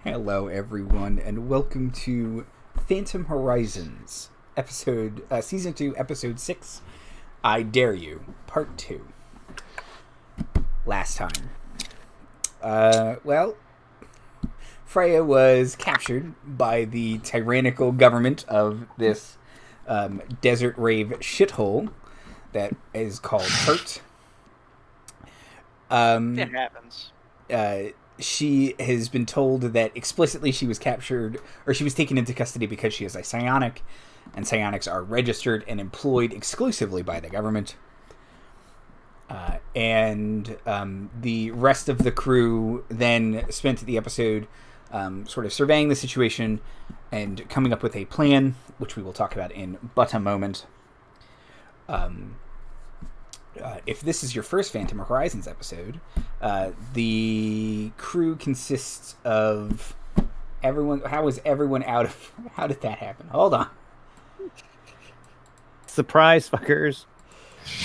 Hello, everyone, and welcome to Phantom Horizons, Season 2, Episode 6, I Dare You, Part 2. Last time. Freya was captured by the tyrannical government of this desert rave shithole that is called Hurt. It happens. She has been told that explicitly she was captured, or she was taken into custody because she is a psionic, and psionics are registered and employed exclusively by the government. The rest of the crew then spent the episode sort of surveying the situation and coming up with a plan, which we will talk about in but a moment. If this is your first Phantom Horizons episode, the crew consists of everyone. How is everyone out of? How did that happen? Hold on. Surprise, fuckers.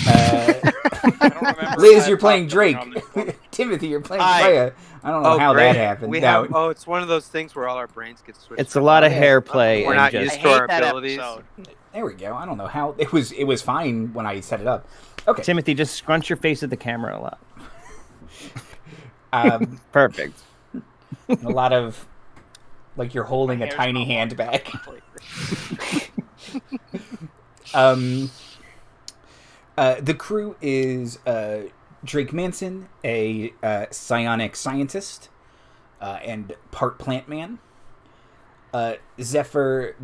I don't remember. Liz, you're playing Drake. Timothy, you're playing Freya. I don't know how great. that happened. It's one of those things where all our brains get switched. It's a lot of hair play. We're not used to our abilities. There we go. I don't know how it was fine when I set it up. Okay, Timothy, just scrunch your face at the camera a lot. Perfect. A lot of like you're holding a tiny handbag. The crew is Drake Manson, a psionic scientist and part plant man. Zephyr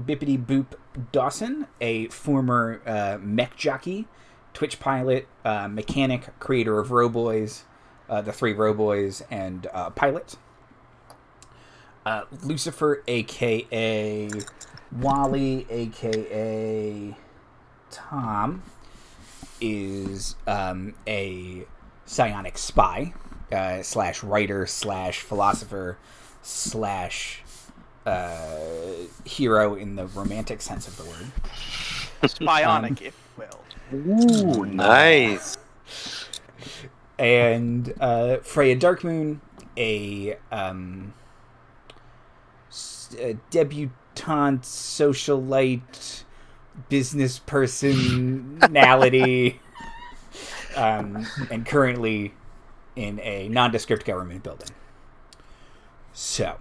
Dawson, a former mech jockey, Twitch pilot, mechanic, creator of Roboys, the 3 Roboys, and pilot. Lucifer, a.k.a. Wally, a.k.a. Tom, is a psionic spy, / writer, / philosopher, / hero in the romantic sense of the word. Spyonic, if you will. Ooh, nice. And Freya Darkmoon, a debutante socialite business personality, and currently in a nondescript government building. So,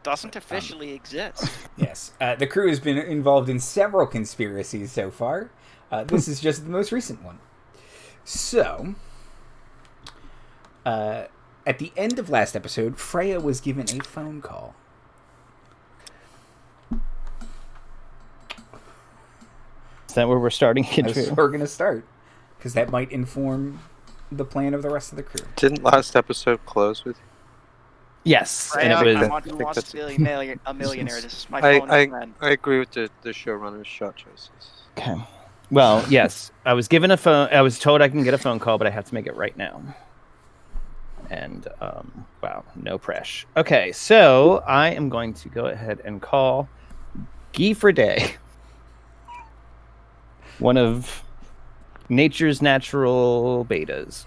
doesn't officially exist. Yes, the crew has been involved in several conspiracies so far. This is just the most recent one. So, at the end of last episode, Freya was given a phone call. Is that where we're starting? That's where we're going to start, because that might inform the plan of the rest of the crew. Didn't last episode close with you? Yes, Freya, and it was. who wants to be a millionaire. This is my phone friend. I agree with the showrunner's shot choices. Okay. Well, yes, I was given a phone. I was told I can get a phone call, but I have to make it right now. And wow, no pressure. Okay, so I am going to go ahead and call Guy Day, one of nature's natural betas.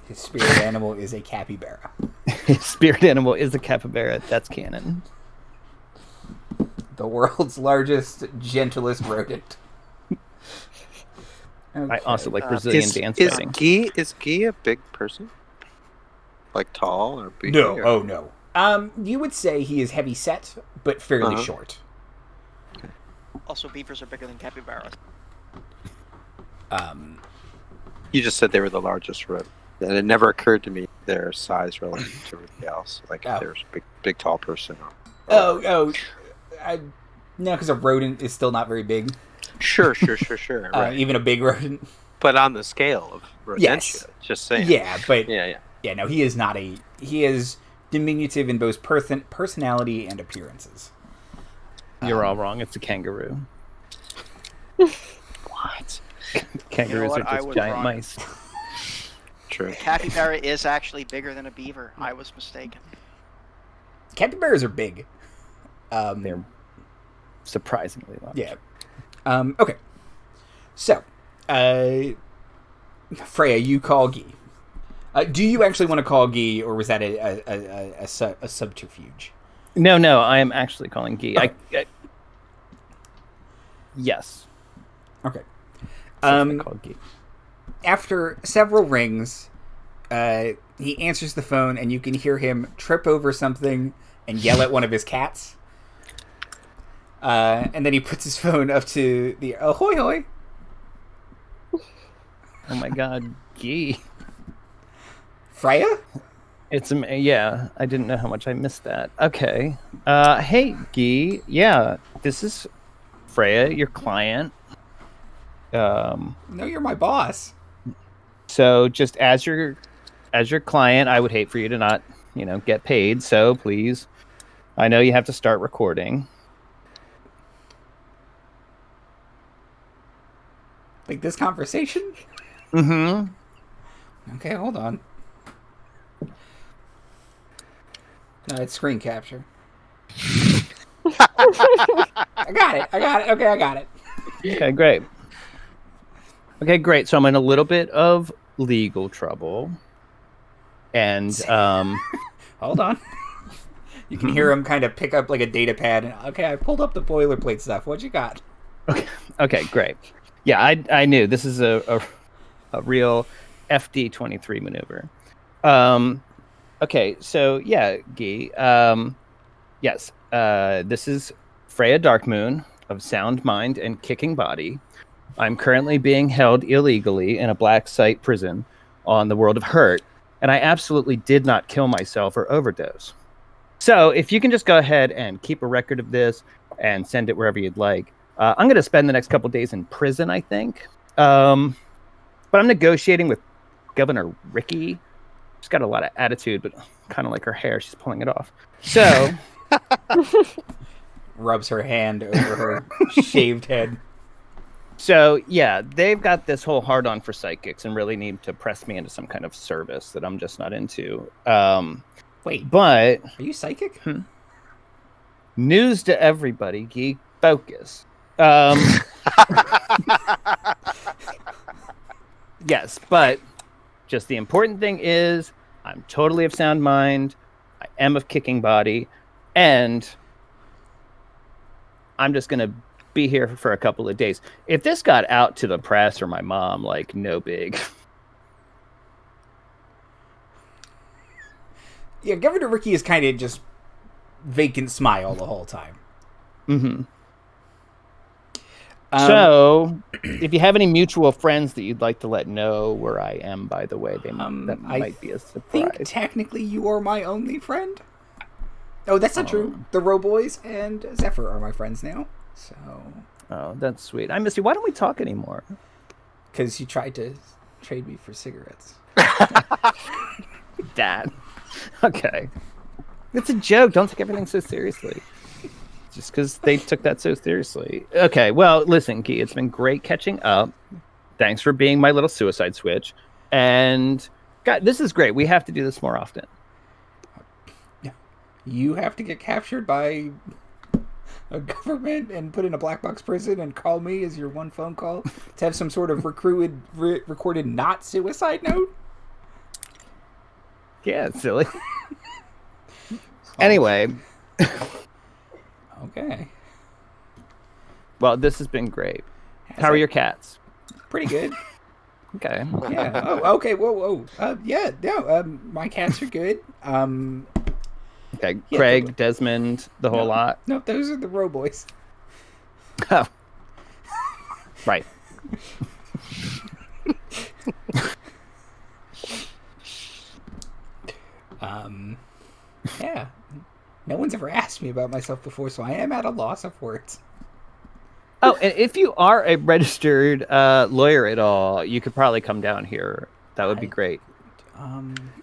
His spirit animal is a capybara. His spirit animal is a capybara. That's canon. The world's largest, gentlest rodent. Okay. I also like Brazilian dance fighting. Is Guy a big person? Like tall or big? No, oh no. You would say he is heavy set, but fairly short. Also, beavers are bigger than capybaras. You just said they were the largest rodent. And it never occurred to me their size relative to everything else. Like if there's a big tall person. No, because a rodent is still not very big. Sure. Right. Even a big rodent. But on the scale of rodentia, yes. Just saying. Yeah, but yeah. No, he is not he is diminutive in both personality and appearances. You're all wrong. It's a kangaroo. What? Kangaroos are just giant mice. True. A capybara is actually bigger than a beaver. I was mistaken. Capybaras are big. They're surprisingly large. Yeah. Okay. So, Freya, you call Guy. Do you actually want to call Guy, or was that a subterfuge? No, I am actually calling Guy. Yes. Okay. Call Guy. After several rings, he answers the phone, and you can hear him trip over something and yell at one of his cats. And then he puts his phone up to the ahoy hoy. Oh my God, Guy. Freya? Yeah, I didn't know how much I missed that. Okay. Hey, Guy. Yeah, this is Freya, your client. No, you're my boss. So just as your client, I would hate for you to not, get paid. So please, I know you have to start recording. Like this conversation? Mm-hmm. Okay, hold on. No, it's screen capture. I got it. Okay, I got it. Okay, great. So I'm in a little bit of legal trouble. And hold on. You can hear him kind of pick up like a data pad and okay, I pulled up the boilerplate stuff. What you got? Okay, great. Yeah, I knew this is a real FD23 maneuver. Okay, so yeah, Guy. Yes, this is Freya Darkmoon of Sound Mind and Kicking Body. I'm currently being held illegally in a black site prison on the world of hurt, and I absolutely did not kill myself or overdose. So if you can just go ahead and keep a record of this and send it wherever you'd like. I'm going to spend the next couple days in prison, I think. But I'm negotiating with Governor Rikki. She's got a lot of attitude, but kind of like her hair, she's pulling it off. So rubs her hand over her shaved head. So yeah, they've got this whole hard-on for psychics and really need to press me into some kind of service that I'm just not into. Wait, but are you psychic? News to everybody, geek. Focus. Yes, but just the important thing is I'm totally of sound mind. I am of kicking body, and I'm just gonna be here for a couple of days. If this got out to the press or my mom, like, no big. Yeah, Governor Rikki is kind of just vacant smile the whole time. Mm-hmm. So, if you have any mutual friends that you'd like to let know where I am, by the way, that might be a surprise. I think technically you are my only friend. Oh, that's not true. The Roboys and Zephyr are my friends now. So. Oh, that's sweet. I miss you. Why don't we talk anymore? Because you tried to trade me for cigarettes. Dad. Okay. It's a joke. Don't take everything so seriously. Just because they took that so seriously. Okay, well, listen, Key, it's been great catching up. Thanks for being my little suicide switch. And, God, this is great. We have to do this more often. Yeah. You have to get captured by a government and put in a black box prison and call me as your one phone call to have some sort of recorded not suicide note? Yeah, it's silly. Anyway. Okay. Well, this has been great. How are your cats? Pretty good. Okay. Yeah. Oh, okay. Whoa. Yeah. No. My cats are good. Okay. Yeah, Craig, Desmond, the whole lot. No, those are the Roboys. Oh. Right. Yeah. No one's ever asked me about myself before, so I am at a loss of words. Oh, and if you are a registered lawyer at all, you could probably come down here. That would be great.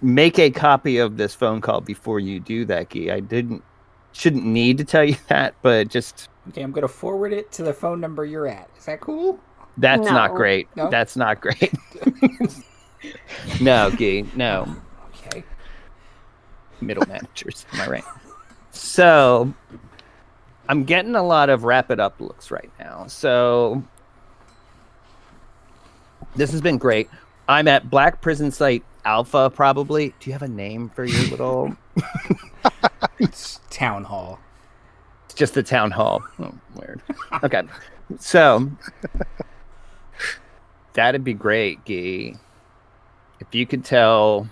Make a copy of this phone call before you do that, Guy. I shouldn't need to tell you that, but just... Okay, I'm going to forward it to the phone number you're at. Is that cool? That's not great. No? That's not great. No, Guy, no. Okay. Middle managers, am I right? So, I'm getting a lot of wrap it up looks right now. So, this has been great. I'm at Black Prison Site Alpha, probably. Do you have a name for your little... It's Town Hall. It's just the town hall. Oh, weird. Okay. So, that'd be great, Guy. If you could tell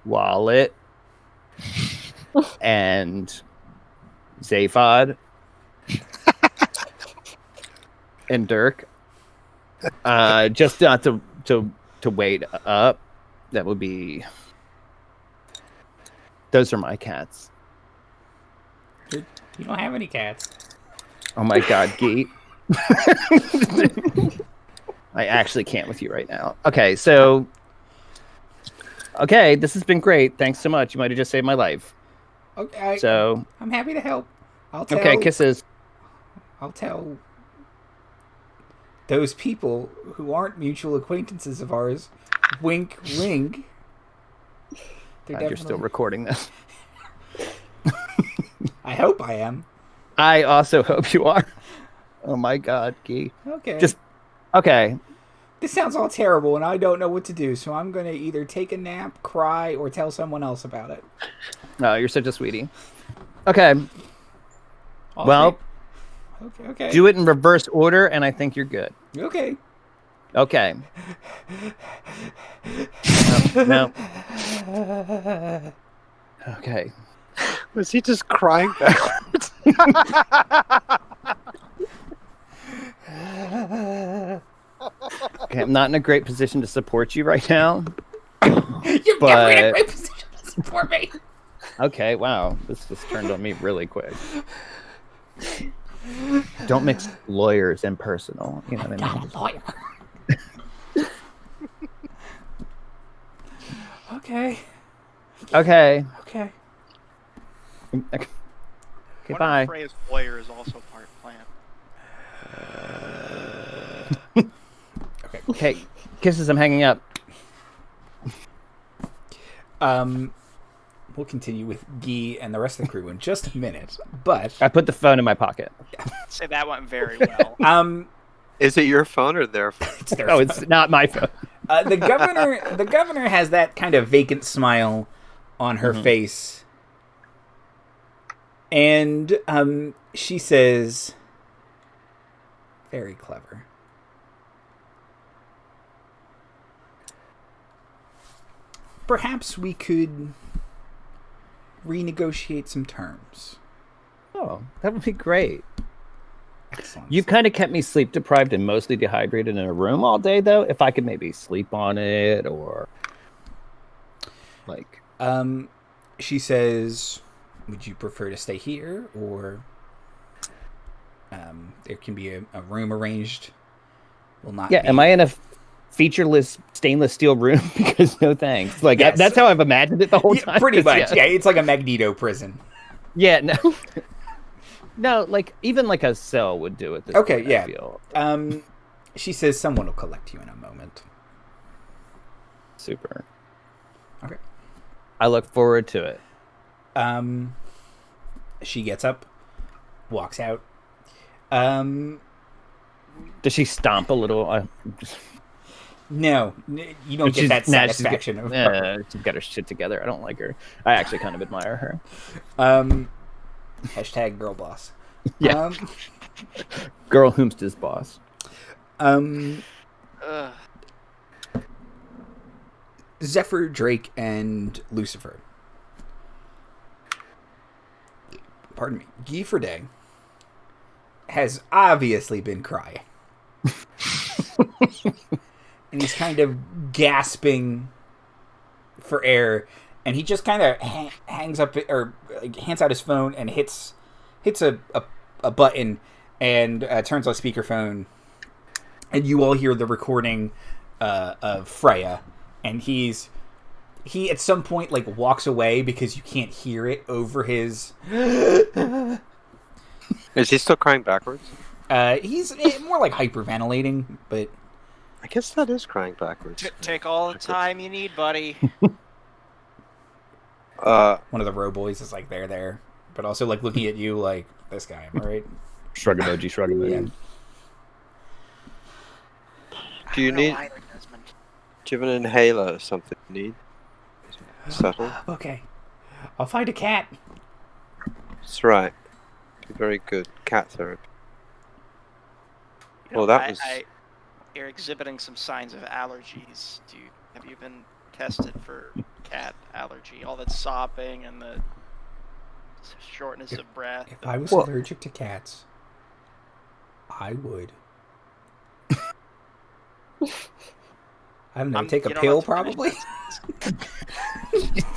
Wallet and Zaphod and Dirk, just not to wait up. That would be. Those are my cats. You don't have any cats. Oh my God, Geet. I actually can't with you right now. Okay, so. Okay, this has been great. Thanks so much. You might have just saved my life. Okay. So. I'm happy to help. I'll tell. Okay, kisses. I'll tell those people who aren't mutual acquaintances of ours. Wink, wink. You're still recording this. I hope I am. I also hope you are. Oh my God, Guy. Okay. Okay. This sounds all terrible, and I don't know what to do, so I'm going to either take a nap, cry, or tell someone else about it. No, you're such a sweetie. Okay. All well, okay. Do it in reverse order, and I think you're good. Okay. Okay. No. Okay. Was he just crying backwards? Okay, I'm not in a great position to support you right now. You're never in a great position to support me. Okay, wow. This just turned on me really quick. Don't mix lawyers and personal. You know what I mean? Not a lawyer. Okay. Okay. Okay. Okay, One bye. of Freya's lawyer is also part plant. Okay. Okay, kisses, I'm hanging up. We'll continue with Guy and the rest of the crew in just a minute, but I put the phone in my pocket. Say that went very well. Is it your phone or their phone? it's their Oh, phone. it's not my phone. The governor has that kind of vacant smile on her face, and she says, "Very clever." Perhaps we could renegotiate some terms. Oh, that would be great. Excellent. You've kind of kept me sleep deprived and mostly dehydrated in a room all day, though. If I could maybe sleep on it or like. She says, "Would you prefer to stay here, or there can be a room arranged? Will not. Yeah, be... am I in a featureless stainless steel room? Because no thanks. Like Yes. that's how I've imagined it the whole time. Pretty much. Yeah. Yeah, it's like a Magneto prison. Yeah. No. No, like even like a cell would do it. This Okay. point, Yeah. I feel. She says someone will collect you in a moment. Super. Okay. I look forward to it. She gets up, walks out. Does she stomp a little? No, you don't get that satisfaction of her. She's got her shit together. I don't like her. I actually kind of admire her. Hashtag girl boss. Yeah. Girl whomst is boss. Zephyr, Drake, and Lucifer. Pardon me. Guy Friday has obviously been crying. And he's kind of gasping for air, and he just kind of hangs up or hands out his phone and hits a button and turns on speakerphone, and you all hear the recording of Freya, and he at some point like walks away because you can't hear it over his. Is he still crying backwards? He's more like hyperventilating, but. I guess that is crying backwards. Take all the time you need, buddy. One of the row boys is like there, but also like looking at you like this guy. Am I right? Shrug emoji, shrug emoji. Do you need? Either, Desmond. Do you have an inhaler or something you need? Settle. Okay. I'll find a cat. That's right. Be very good. Cat therapy. You know, Well, that was. you're exhibiting some signs of allergies. Have you been tested for cat allergy? All that sobbing and the shortness of breath. If I was allergic to cats, I would. I don't know. Take a pill, probably.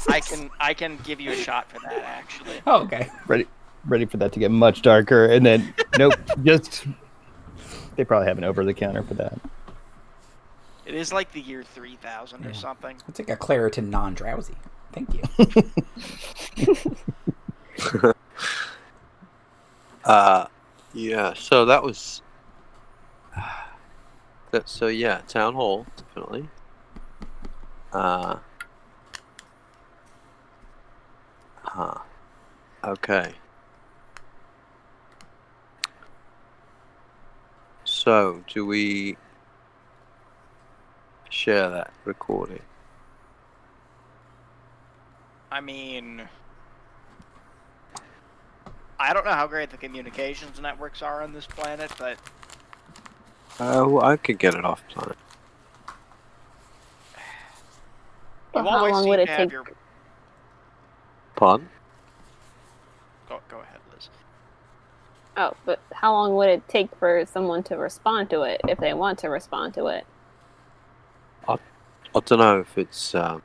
I can give you a shot for that, actually. Oh, okay. Ready for that to get much darker, and then nope. Just they probably have an over the counter for that. It is like the year 3000 or something. I'll take a Claritin non-drowsy. Thank you. Yeah. So that was. So yeah, town hall definitely. Okay. So, do we share that recording? I mean, I don't know how great the communications networks are on this planet, but Well, I could get it off planet. Well, how long would it take? Pardon? Go ahead, Liz. Oh, but how long would it take for someone to respond to it if they want to respond to it? I don't know if it's. I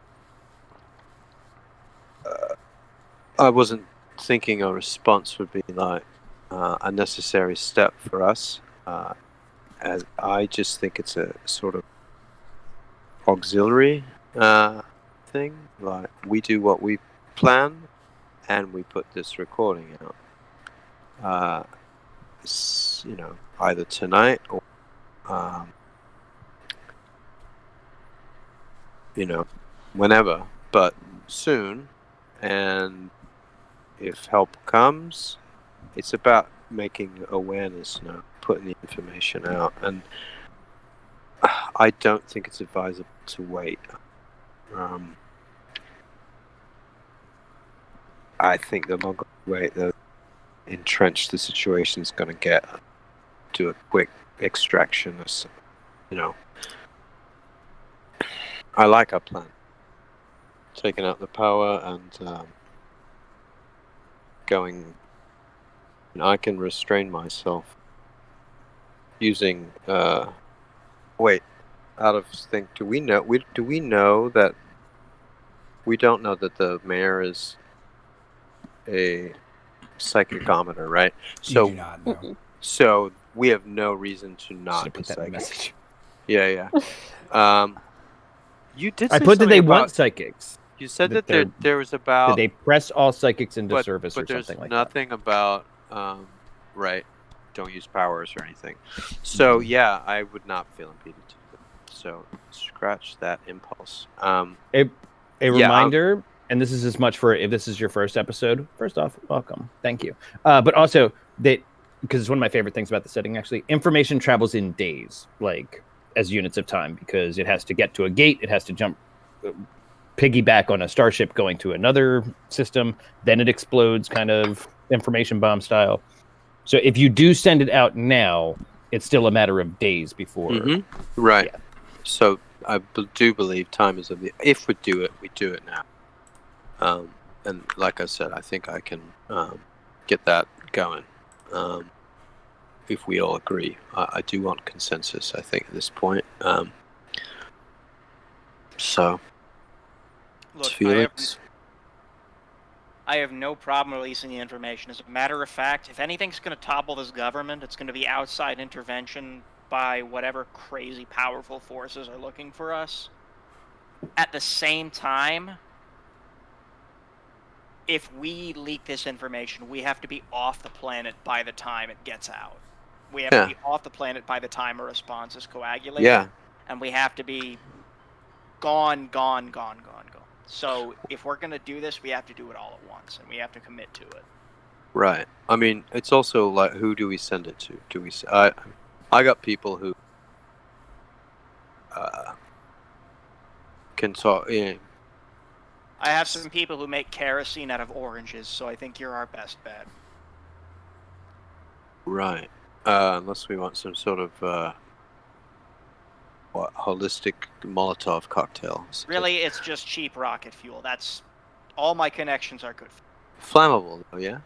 wasn't thinking a response would be like a necessary step for us. And I just think it's a sort of auxiliary thing. Like we do what we plan, and we put this recording out. Either tonight or whenever, but soon. And if help comes, it's about making awareness, putting the information out. And I don't think it's advisable to wait. I think the longer we wait, the entrenched the situation is going to get. Do a quick extraction, I like our plan. Taking out the power and going. I can restrain myself using. Wait, out of think. Do we know? Do we know that? We don't know that the mayor is a psychicometer, right? So You do not know. So we have no reason to not Should be put that in the psychic. message. Yeah. You did. I Say put that they something want about- psychics. You said that that there was about. That they press all psychics into but service or there's something like nothing about right. Don't use powers or anything. So yeah, I would not feel impeded to do that. So scratch that impulse. that. A reminder, and this is as much for if this is your first episode. First off, welcome. Thank you. But also that because it's one of my favorite things about the setting. Actually, information travels in days, like as units of time, because it has to get to a gate, it has to jump. Piggyback on a starship going to another system, then it explodes, kind of information bomb style. So if you do send it out now, it's still a matter of days before. Mm-hmm. Right. Yeah. So I do believe time is of the. If we do it now. And like I said, I think I can get that going. If we all agree, I do want consensus. I think at this point. So. Look, Felix. I have no problem releasing the information. As a matter of fact, if anything's going to topple this government, it's going to be outside intervention by whatever crazy powerful forces are looking for us. At the same time, if we leak this information, we have to be off the planet by the time it gets out. We have to be off the planet by the time a response is coagulated. Yeah. And we have to be gone. So if we're going to do this, we have to do it all at once, and we have to commit to it. Right. I mean, it's also like, who do we send it to? I got people who can talk. Yeah. I have some people who make kerosene out of oranges, so I think you're our best bet. Right. Unless we want some sort of holistic Molotov cocktail. Really, it's just cheap rocket fuel. That's all my connections are good for. Flammable, though, yeah.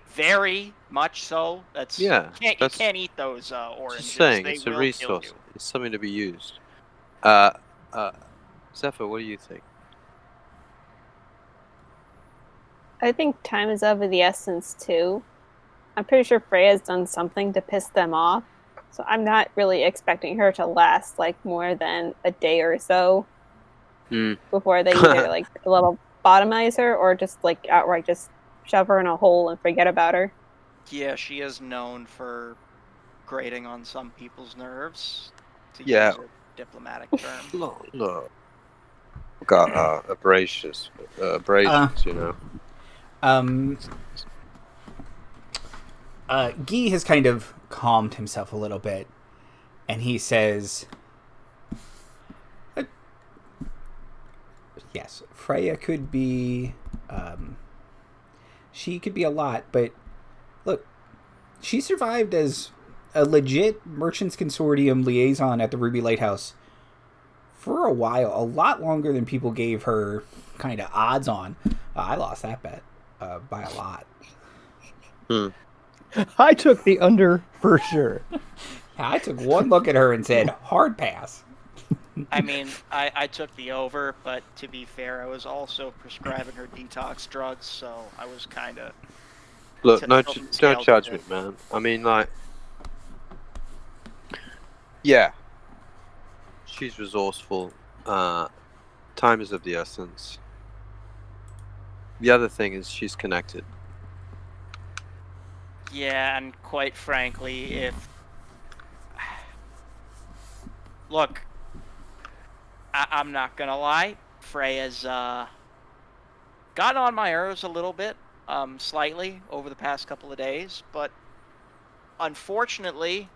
Very much so. That's Yeah. You can't eat those oranges. Just saying, They it's a will resource. kill you. It's something to be used. Zephyr, what do you think? I think time is of the essence too. I'm pretty sure Freya's done something to piss them off, so I'm not really expecting her to last like more than a day or so before they either like level bottomize her or just like outright just shove her in a hole and forget about her. Yeah, she is known for grating on some people's nerves. To Yeah. use a diplomatic term. Look. Got abrasions, you know. Guy has kind of calmed himself a little bit, and he says, yes, Freya could be, she could be a lot, but look, she survived as a legit Merchants Consortium liaison at the Ruby Lighthouse for a while, a lot longer than people gave her kind of odds on. I lost that bet by a lot. I took the under for sure. I took one look at her and said, hard pass. I mean, I took the over, but to be fair, I was also prescribing her detox drugs, so I was kind of... Look, don't judge me, man. I mean, like... Yeah. She's resourceful. Time is of the essence. The other thing is she's connected. Yeah, and quite frankly, if... Look, I'm not gonna lie. Freya's gotten on my nerves a little bit, slightly, over the past couple of days, but unfortunately,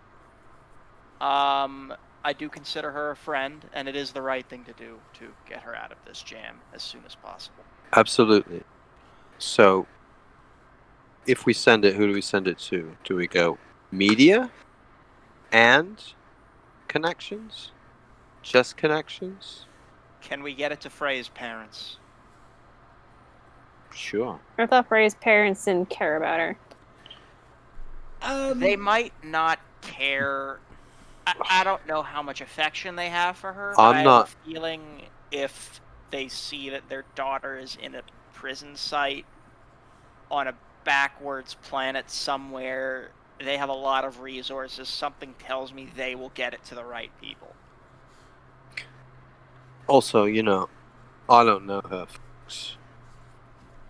I do consider her a friend, and it is the right thing to do to get her out of this jam as soon as possible. Absolutely. So, if we send it, who do we send it to? Do we go media and connections? Just connections? Can we get it to Freya's parents? Sure. I thought Freya's parents didn't care about her. They might not care. I don't know how much affection they have for her, but I have a feeling if they see that their daughter is in a prison site on a backwards planet somewhere, they have a lot of resources. Something tells me they will get it to the right people. Also, you know, I don't know her folks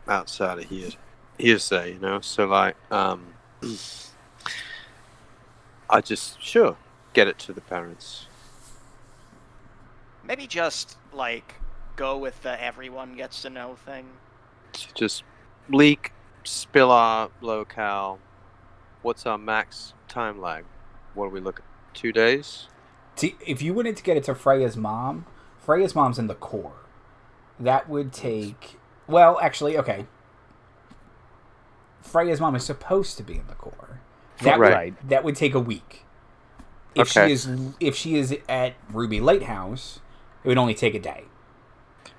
outside of hearsay, you know, so like, I just, sure, get it to the parents. Maybe just, like, go with the everyone gets to know thing. Just leak, spill our locale. What's our max time lag? What are we looking at? 2 days? See, if you wanted to get it to Freya's mom's in the core. That would take... Well, actually, okay. Freya's mom is supposed to be in the core. That would take a week. If she is at Ruby Lighthouse, it would only take a day.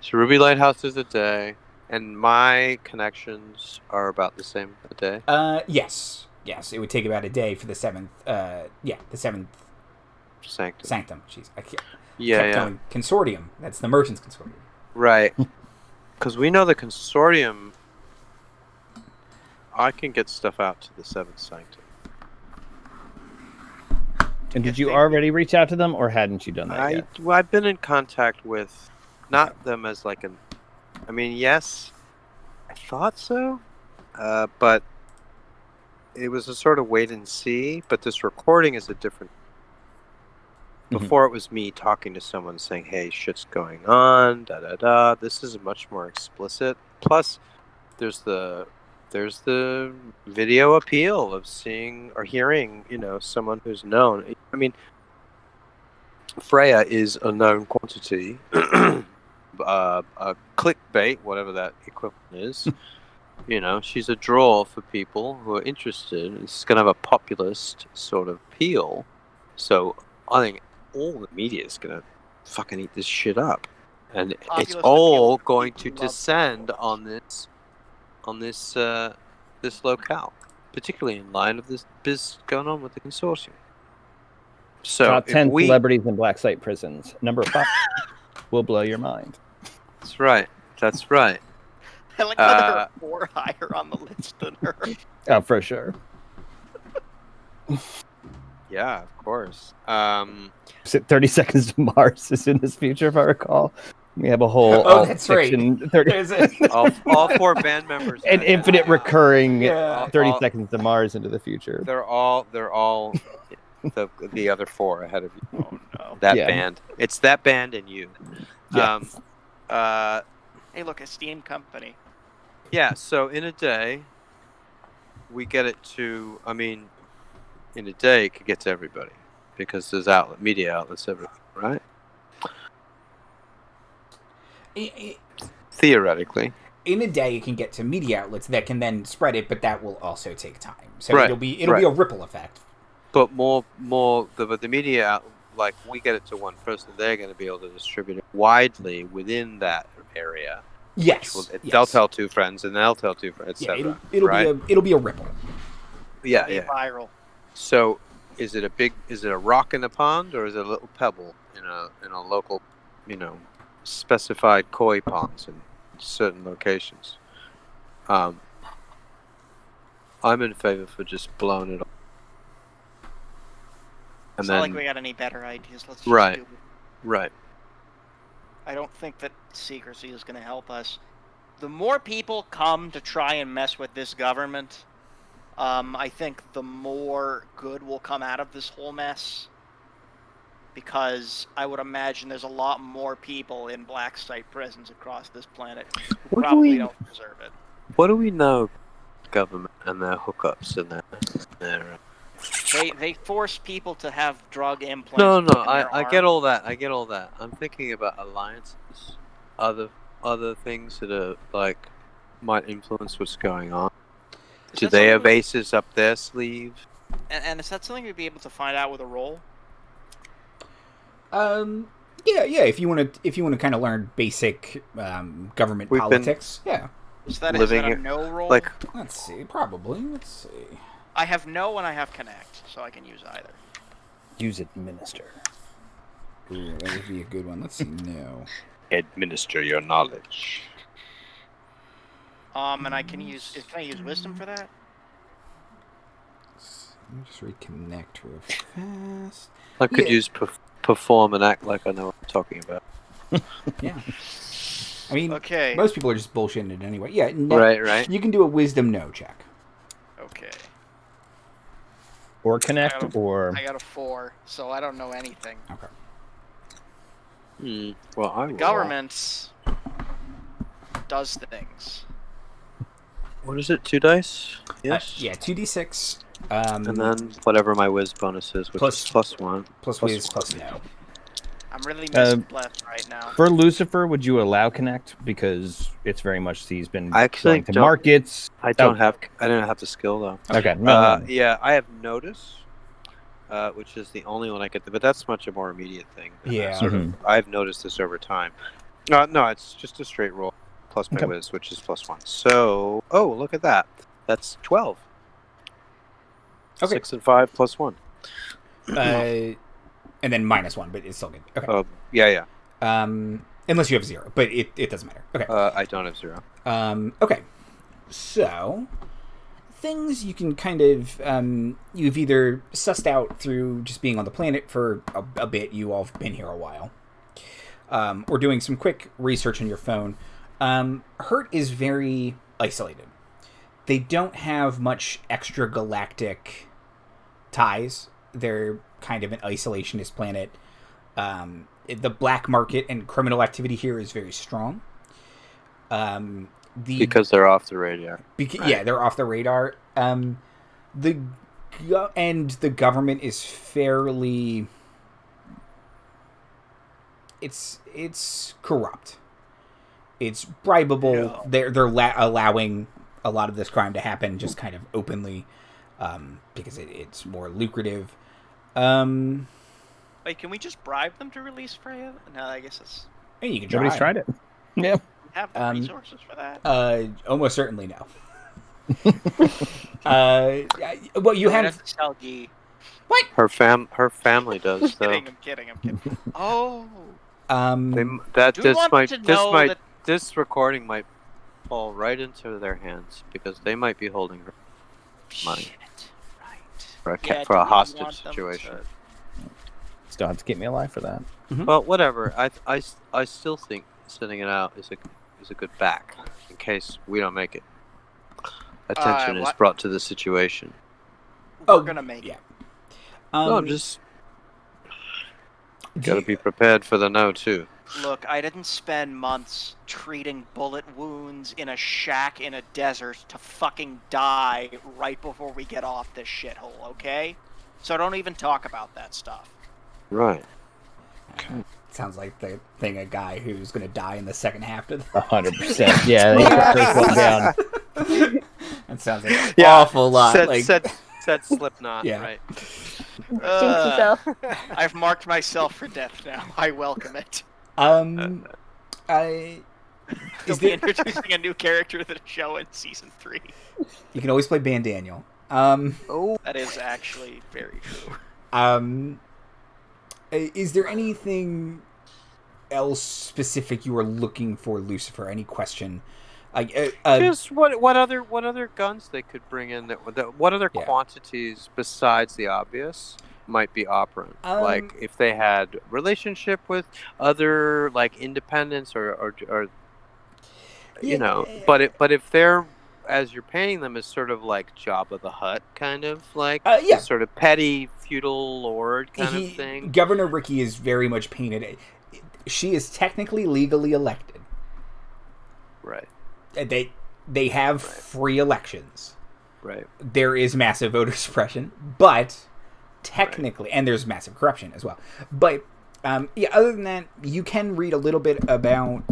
So Ruby Lighthouse is a day, and my connections are about the same a day? Yes. Yes, it would take about a day for the seventh... the seventh... Sanctum. Jeez, I kept going. Consortium. That's the Merchants Consortium. Right. Because we know the Consortium... I can get stuff out to the 7th Sanctum. And did you already reach out to them, or hadn't you done that yet? Well, I've been in contact with... Not them as like an... I mean, yes, I thought so. But it was a sort of wait and see. But this recording is a different... Before it was me talking to someone saying, hey, shit's going on, da-da-da. This is much more explicit. Plus, there's the video appeal of seeing or hearing, you know, someone who's known. I mean, Freya is a known quantity. Clickbait, whatever that equivalent is. She's a draw for people who are interested. It's going to have a populist sort of appeal. So I think all the media is going to fucking eat this shit up, and it's all going to descend on this locale, particularly in line of this biz going on with the consortium. So top 10 celebrities in black site prisons. Number 5 will blow your mind. That's right. I like how there are 4 higher on the list than her. Oh, for sure. Yeah, of course. 30 Seconds to Mars is in this future, if I recall. We have a whole that's right. 30... all 4 band members. An infinite recurring 30 Seconds to Mars into the future. They're all the other 4 ahead of you. Oh no. That band. It's that band and you. Yes. Hey, look, a Steam company. Yeah, so in a day, we get it to, in a day, it could get to everybody. Because there's media outlets everywhere, right? Theoretically. In a day, it can get to media outlets that can then spread it, but that will also take time. So Right, it'll be a ripple effect. But the media, like, we get it to one person, they're going to be able to distribute it widely within that area. Yes. They'll tell 2 friends, and they'll tell 2 friends, etc. It'll be a ripple. Yeah, It'll be viral. So, is it a rock in a pond, or is it a little pebble in a local, specified koi ponds in certain locations? I'm in favor for just blowing it up. It's not like we got any better ideas. Let's just Right. do it. Right. I don't think that secrecy is going to help us. The more people come to try and mess with this government, I think the more good will come out of this whole mess. Because I would imagine there's a lot more people in black site prisons across this planet who probably don't deserve it. What do we know, government and their hookups and their They force people to have drug implants. No, in their I arm. get all that. I'm thinking about alliances, other things that are like might influence what's going on. Do they have aces up their sleeve? And is that something we'd be able to find out with a roll? Yeah. If you want to kind of learn basic government politics, Is that a no roll? Like, let's see. Probably. Let's see. I have no and I have connect, so I can use either. Use administer. Ooh, that would be a good one. Let's see. No. Administer your knowledge. And I can use. Can I use wisdom for that? Let me just reconnect real fast. I could use perform and act like I know what I'm talking about. Yeah. I mean, okay. Most people are just bullshitting it anyway. Yeah. No, Right. You can do a wisdom no check. Okay. Or connect, I got a 4, so I don't know anything. Okay. Well, The government does things. What is it? 2 dice? Yes. Yeah. 2d6. And then whatever my whiz bonus is, which is +1. Plus whiz plus no. I'm really misblessed right now. For Lucifer, would you allow connect because it's very much he's been actually going to markets? I don't have the skill though. Okay. Yeah, I have notice, which is the only one I get. But that's much a more immediate thing. Yeah. I've noticed this over time. No, it's just a straight roll plus my whiz, which is +1. So, look at that. That's 12. Okay. 6 and 5 +1. And then -1, but it's still good. Okay. Yeah. Unless you have 0, but it doesn't matter. Okay. I don't have 0. Okay. So, things you can kind of you've either sussed out through just being on the planet for a bit. You all have been here a while, or doing some quick research on your phone. Hurt is very isolated. They don't have much extragalactic ties. They're kind of an isolationist planet. The black market and criminal activity here is very strong. Because they're off the radar. Yeah, they're off the radar. The government is fairly it's corrupt. It's bribable. No. They're allowing a lot of this crime to happen just kind of openly, because it's more lucrative. Wait, can we just bribe them to release Freya? No, I guess it's... Hey, you can try. Nobody's tried it. Yeah. We have the resources for that. Almost certainly no. Well, you We're gonna have to sell G. what? Her family does though. I'm kidding. Oh. This recording might fall right into their hands because they might be holding her money Shit. Right. for a do we hostage want them situation. to- Still have to keep me alive for that. Well, whatever. I still think sending it out is a good back in case we don't make it. Attention is what? brought to the situation. We're gonna make yeah. it. No, I'm just do gotta you- be prepared for the no too. Look, I didn't spend months treating bullet wounds in a shack in a desert to fucking die right before we get off this shithole, okay? So don't even talk about that stuff. Right. Sounds like the thing a guy who's going to die in the second half of 100%. Yeah, they got the first one down. That sounds like an awful lot. Said Slipknot. Yeah. Right. Jinx yourself. I've marked myself for death now. I welcome it. They'll They'll be introducing a new character to the show in season 3. You can always play Ban Daniel. That is actually very true. Is there anything else specific you are looking for, Lucifer? Any question? Just what other guns they could bring in? What other quantities besides the obvious might be operant? Like if they had relationship with other like independents or you know, but if they're as you're painting them as sort of like Jabba the Hutt kind of like sort of petty feudal lord kind of thing. Governor Rikki is very much painted. She is technically legally elected. Right. They have free elections. Right. There is massive voter suppression, but technically, and there's massive corruption as well. But other than that, you can read a little bit about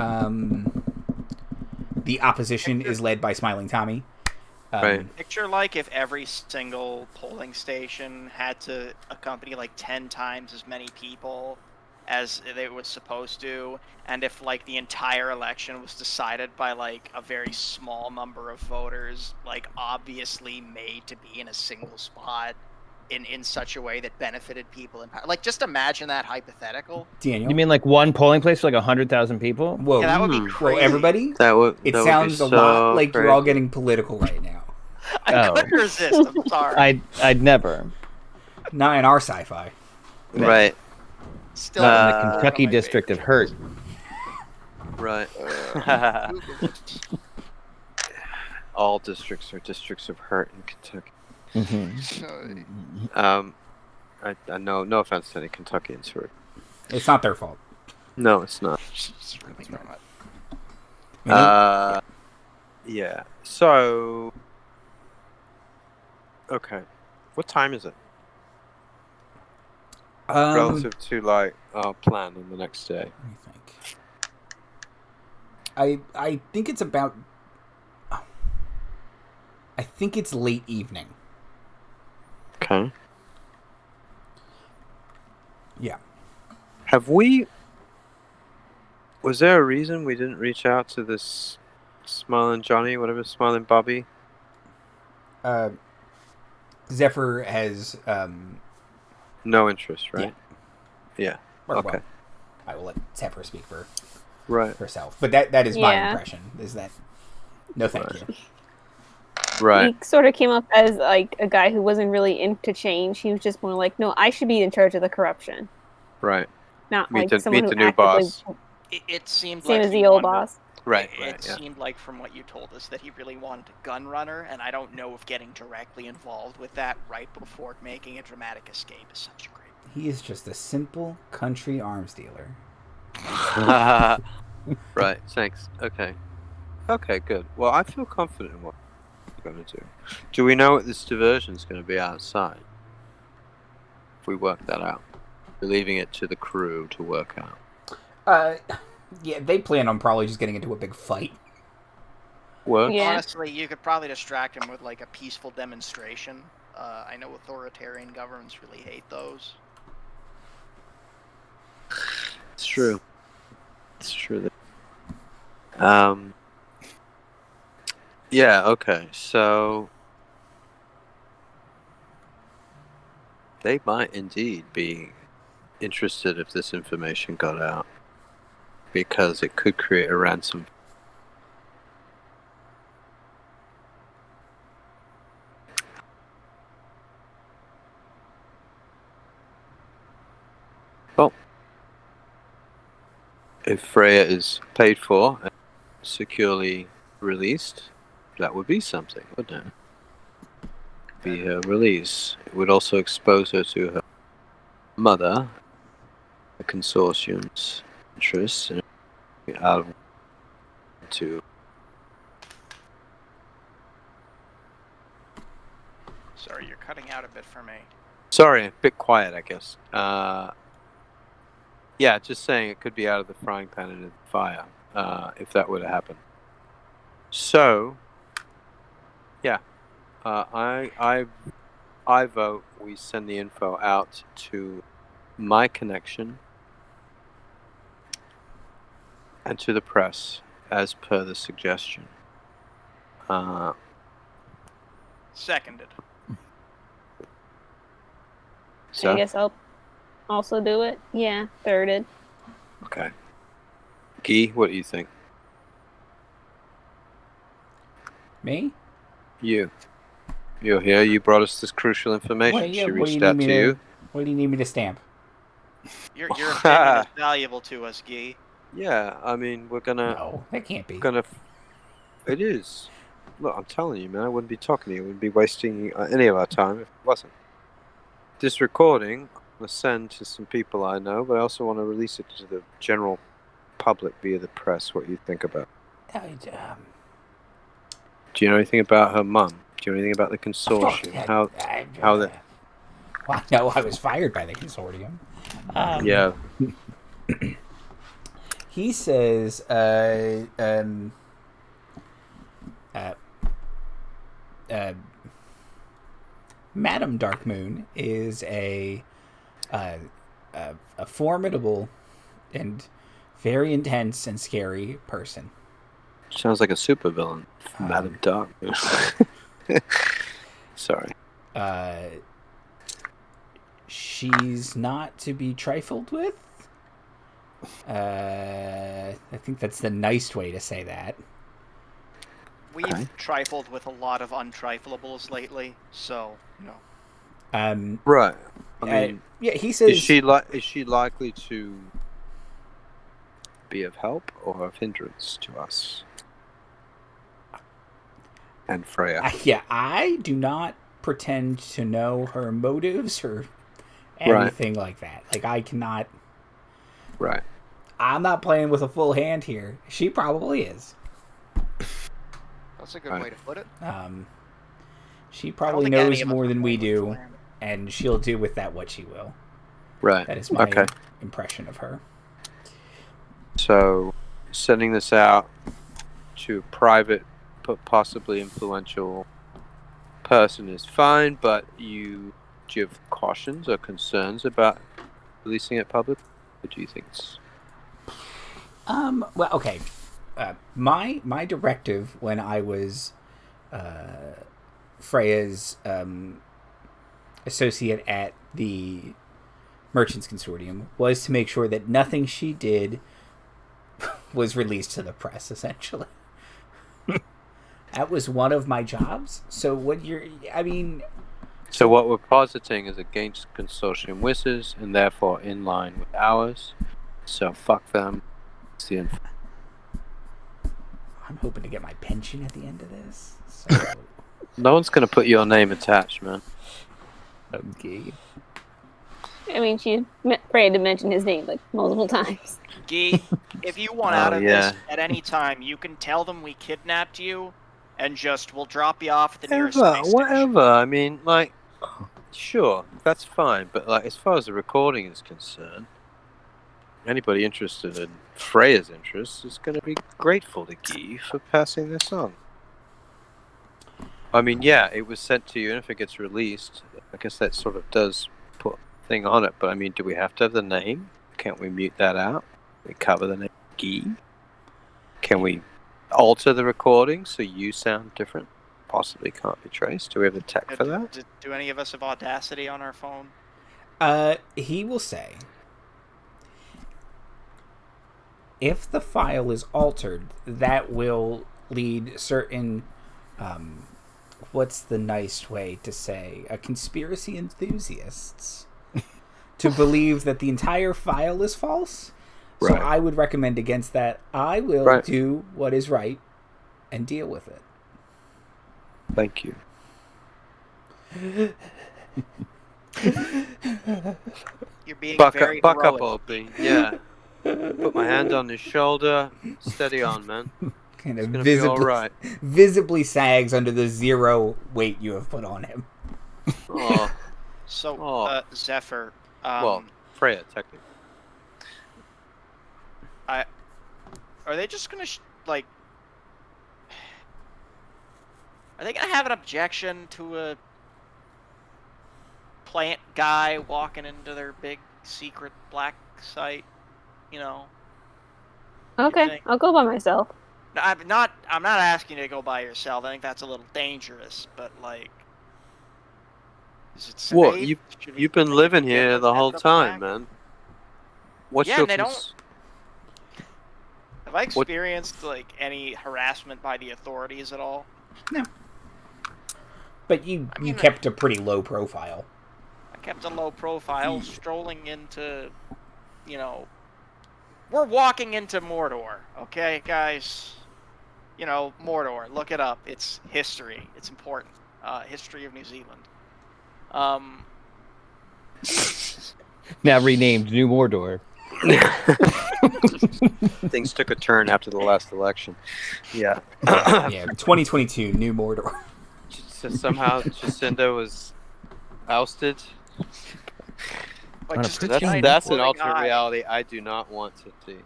the opposition is led by Smiling Tommy. Right. Picture like if every single polling station had to accompany like 10 times as many people as they was supposed to, and if like the entire election was decided by like a very small number of voters, like obviously made to be in a single spot in such a way that benefited people in power. Like just imagine that hypothetical. Daniel, You mean like one polling place for like 100,000 people? whoa, Yeah, that would be whoa, crazy. everybody. It Sounds a lot like you're all getting political right now. I couldn't resist. I'm sorry. I'd never. Not in our sci-fi. Right. Still Not in one the of Kentucky my district of favorites. Hurt. Right. All districts are districts of hurt in Kentucky. I know. No offense to any Kentuckians who are. It's not their fault. No, it's not. It's really not. Yeah. So. Okay. What time is it? Relative to like our plan on the next day. Let me think. I think it's about. I think it's late evening. Okay. Yeah. Have we? Was there a reason we didn't reach out to this Smiling Johnny, whatever, Smiling Bobby? Zephyr has No interest, right? Yeah. or, Okay. well, I will let Zephyr speak for Right. herself, but that is my Yeah. impression. Is that no, thank Right. you. Right. He sort of came up as like a guy who wasn't really into change. He was just more like, no, I should be in charge of the corruption, Right. not Meet like the- someone meet who the new actively boss. It seemed same like as he the old wanted- boss. Right. It Right. Yeah. seemed like from what you told us that he really wanted a gun runner, and I don't know if getting directly involved with that right before making a dramatic escape is such a great. He is just a simple country arms dealer. Right. Thanks. Okay. Okay. Good. Well, I feel confident in what we're going to do. Do we know what this diversion is going to be outside? If we work that out, we're leaving it to the crew to work out. Yeah, they plan on probably just getting into a big fight. Works. Yeah. Honestly, you could probably distract him with like a peaceful demonstration. I know authoritarian governments really hate those. It's true. It's true. Yeah, okay. So they might indeed be interested if this information got out, because it could create a ransom. Well, if Freya is paid for and securely released, that would be something, wouldn't it? Be her release. It would also expose her to her mother, the consortium's interests, and out of to. Sorry, you're cutting out a bit for me. Sorry, a bit quiet, I guess. Yeah, just saying it could be out of the frying pan into the fire, if that were to happen. So, yeah, I vote we send the info out to my connection and to the press, as per the suggestion. Seconded. So, I guess I'll also do it. Yeah, thirded. okay. Guy, what do you think? Me? You're here. You brought us this crucial information. What, yeah, She what do you reached need out me to you. What do you need me to stamp? Your opinion is valuable to us, Guy. Yeah, I mean, we're gonna. No, that can't be. It is. Look, I'm telling you, man. I wouldn't be talking to you. I wouldn't be wasting any of our time if it wasn't. This recording, I'm gonna send to some people I know, but I also want to release it to the general public via the press. What you think about? Um, Do you know anything about her mum? Do you know anything about the consortium? How that? Well, no, I was fired by the consortium. Yeah. He says, Madame Darkmoon is a formidable and very intense and scary person. Sounds like a supervillain, Madame Darkmoon. Sorry. She's not to be trifled with. I think that's the nice way to say that. We've trifled with a lot of untriflables lately, so Right. I mean, yeah, he says. is she likely to be of help or of hindrance to us and Freya? Yeah, I do not pretend to know her motives or anything like that. Like, I cannot. Right. I'm not playing with a full hand here. She probably is. that's a good way to put it. She I don't probably think any knows of us more are than we playing with do, full hand. and she'll do with that what she will. Right. That is my Okay. impression of her. So, sending this out to a private but possibly influential person is fine, but do you have cautions or concerns about releasing it public? Or do you think it's... Well, okay. My directive when I was Freya's associate at the Merchants Consortium was to make sure that nothing she did was released to the press, essentially. That was one of my jobs. So what So what we're positing is against consortium wishes and therefore in line with ours. So fuck them. It's the info. I'm hoping to get my pension at the end of this. So. No one's gonna put your name attached, man. Okay. I mean, she afraid to mention his name like multiple times. Guy, if you want out of this at any time, you can tell them we kidnapped you, and we'll drop you off at the nearest space station. Whatever. I mean, like, sure, that's fine. But like, as far as the recording is concerned, anybody interested in Freya's interests is going to be grateful to Guy for passing this on. I mean, yeah, it was sent to you, and if it gets released, I guess that sort of does put a thing on it. But I mean, do we have to have the name? Can't we mute that out? We cover the name Guy? Can we alter the recording so you sound different? Possibly can't be traced. Do we have the tech for that? Do any of us have Audacity on our phone? He will say, if the file is altered, that will lead certain, what's the nice way to say, conspiracy enthusiasts to believe that the entire file is false. So Right. I would recommend against that. I will do what is right and deal with it. Thank you. You're being Buck very up, heroic. Opie. Yeah. Put my hand on his shoulder. Steady on, man. Kind It's of gonna be all right. visibly sags under the zero weight you have put on him. Oh, So, Zephyr, well, Freya, technically. are they just gonna are they gonna have an objection to a plant guy walking into their big secret black site? You know. Okay, think? I'll go by myself. No, I'm not asking you to go by yourself. I think that's a little dangerous. But like, is it safe? What? Should we You've been maybe living get here the whole up time, back? man. What's Yeah, your and they don't. Have I experienced like any harassment by the authorities at all? No. But you I mean, kept a pretty low profile. I kept a low profile, strolling into, we're walking into Mordor, okay, guys? Mordor, look it up. It's history. It's important. History of New Zealand. Now renamed New Mordor. Things took a turn after the last election. Yeah. Yeah, 2022, New Mordor. So somehow Jacinda was ousted. Like, just a That's- giant That's an glowing alternate eye. reality I do not want to see.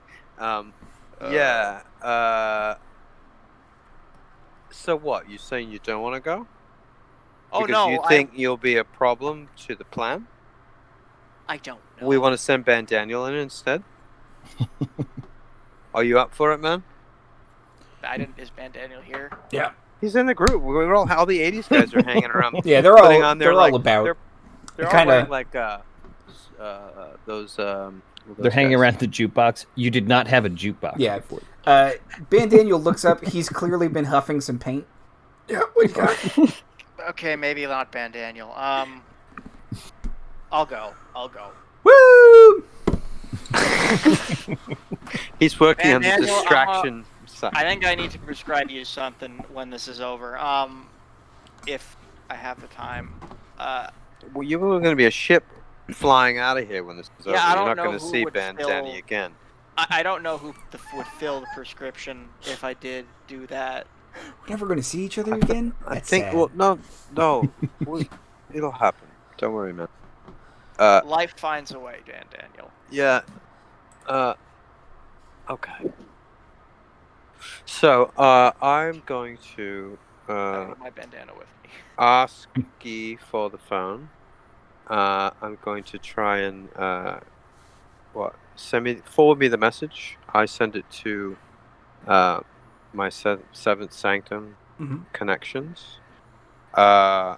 Yeah. So what? You saying you don't want to go? Oh Because no, you think you'll be a problem to the plan? I don't know. We want to send Ben Daniel in instead. Are you up for it, man? Is Van Daniel here? Yeah. He's in the group. We're all the '80s guys are hanging around. Yeah, they're putting all on their, they're like, all about. They're all Kinda- wearing like those. They're hanging guys. around the jukebox. You did not have a jukebox Yeah. before. Ben Daniel looks up. He's clearly been huffing some paint. Yeah, what you got? Okay, maybe not Van Daniel. I'll go. Woo! He's working Van on the Daniel, distraction side. I think I need to prescribe you something when this is over. If I have the time. Well, you were going to be a ship flying out of here when this is over. I You're don't not know going to who see would Ben fill- Danny again. I don't know who would fill the prescription if I did do that. We're never going to see each other again. I That's think. sad. Well, no. It'll happen. Don't worry, man. Life finds a way, Dan Daniel. Yeah. Okay. So, I'm going to I have my bandana with me. ask Guy for the phone. I'm going to try and forward me the message. I send it to my Seventh Sanctum Mhm. connections, and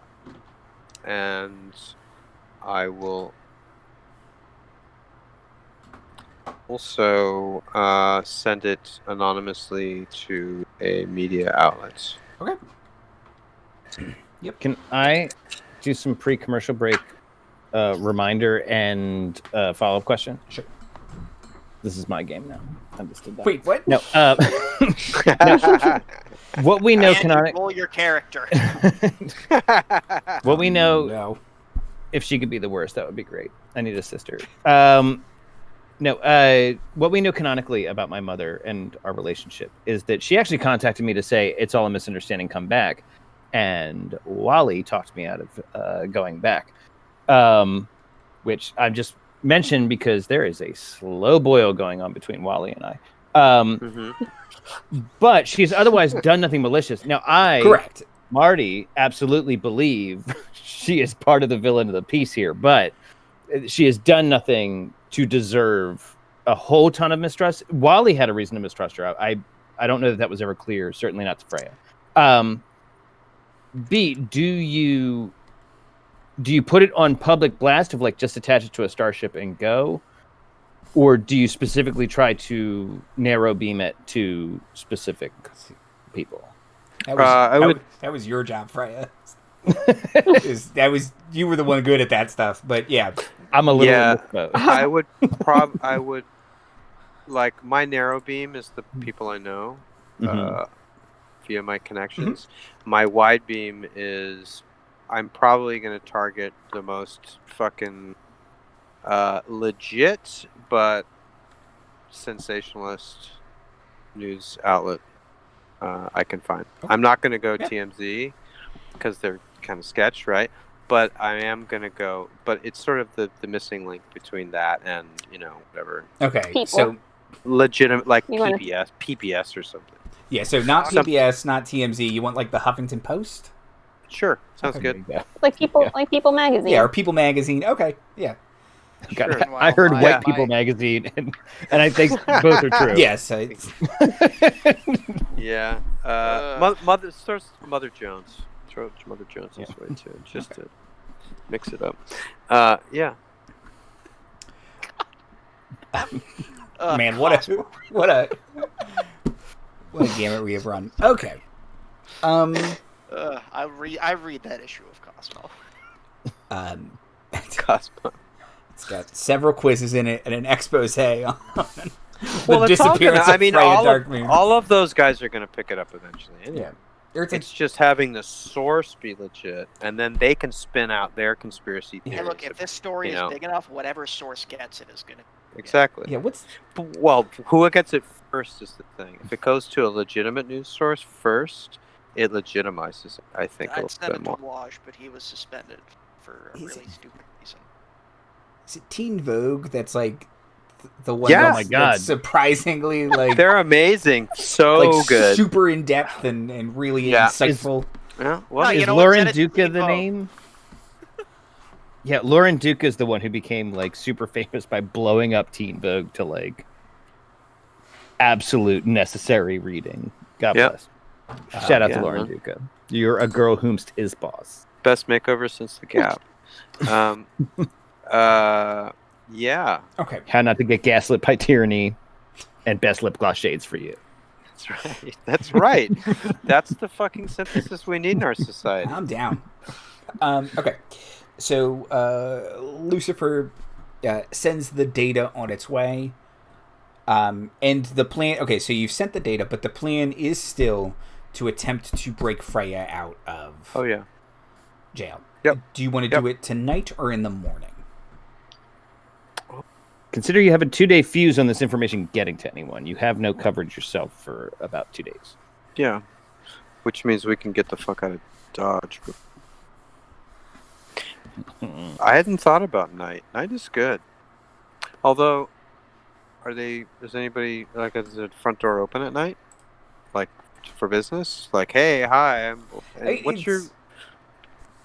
I will also send it anonymously to a media outlet. Okay. Can I do some pre-commercial break reminder and follow-up question? Sure. This is my game now. I just did that. Wait, what? No. What we know And roll your character. What we know, No. if she could be the worst, that would be great. I need a sister. What we know canonically about my mother and our relationship is that she actually contacted me to say it's all a misunderstanding, come back. And Wally talked me out of going back, which I'm just mention because there is a slow boil going on between Wally and I. But she's otherwise done nothing malicious. Now, Correct. Marty, absolutely believe she is part of the villain of the piece here, but she has done nothing to deserve a whole ton of mistrust. Wally had a reason to mistrust her. I don't know that was ever clear. Certainly not to Freya. B, do you put it on public blast of like just attach it to a starship and go? Or do you specifically try to narrow beam it to specific people? That was your job, Freya. You were the one good at that stuff, but yeah. I'm a little I would like my narrow beam is the people I know via my connections. My wide beam is I'm probably going to target the most fucking legit but sensationalist news outlet I can find. I'm not going to go TMZ because they're kind of sketch, right? But I am going to go, but it's sort of the missing link between that and, whatever. Okay, People. So legitimate, like PBS or something. Yeah, so not PBS, not TMZ. You want like the Huffington Post? Sure, sounds good. Like People Magazine. Yeah, or People Magazine. Okay, yeah. Sure. I heard White People Magazine, and I think both are true. Yes. Yeah. Mother Jones. Throw Mother Jones this way too, just to mix it up. Yeah. Man, what a gamut we have run. Okay. I read that issue of Cosmo. Cosmo. It's got several quizzes in it and an expose on the disappearance of Freya Darkmoon. All of those guys are going to pick it up eventually. Anyway. Yeah. It's just having the source be legit, and then they can spin out their conspiracy theories. Hey, look, if this story is big enough, whatever source gets it is going to... Exactly. Yeah, Well, who gets it first is the thing. If it goes to a legitimate news source first, it legitimizes it, I think, a little bit more. Waj, but he was suspended for a really stupid reason. Is it Teen Vogue that's like the one Yes! oh my God. That's surprisingly like they're amazing. So like, good. Super in depth and really insightful. Is Lauren Duca the name? Yeah, Lauren Duca is the one who became like super famous by blowing up Teen Vogue to like absolute necessary reading. God bless. Shout out to Lauren Duca. You're a girl whomst is boss. Best makeover since the Gap. Yeah. Okay. How not to get gaslit by tyranny, and best lip gloss shades for you. That's right. That's right. That's the fucking synthesis we need in our society. I'm down. Okay. So Lucifer sends the data on its way. And the plan... Okay, so you've sent the data, but the plan is still to attempt to break Freya out of jail. Yep. Do you want to do it tonight or in the morning? Consider you have a 2-day fuse on this information getting to anyone. You have no coverage yourself for about 2 days. Yeah. Which means we can get the fuck out of Dodge. I hadn't thought about night. Night is good. Although, is anybody, like, is the front door open at night? Like, for business? Like, hey, hi,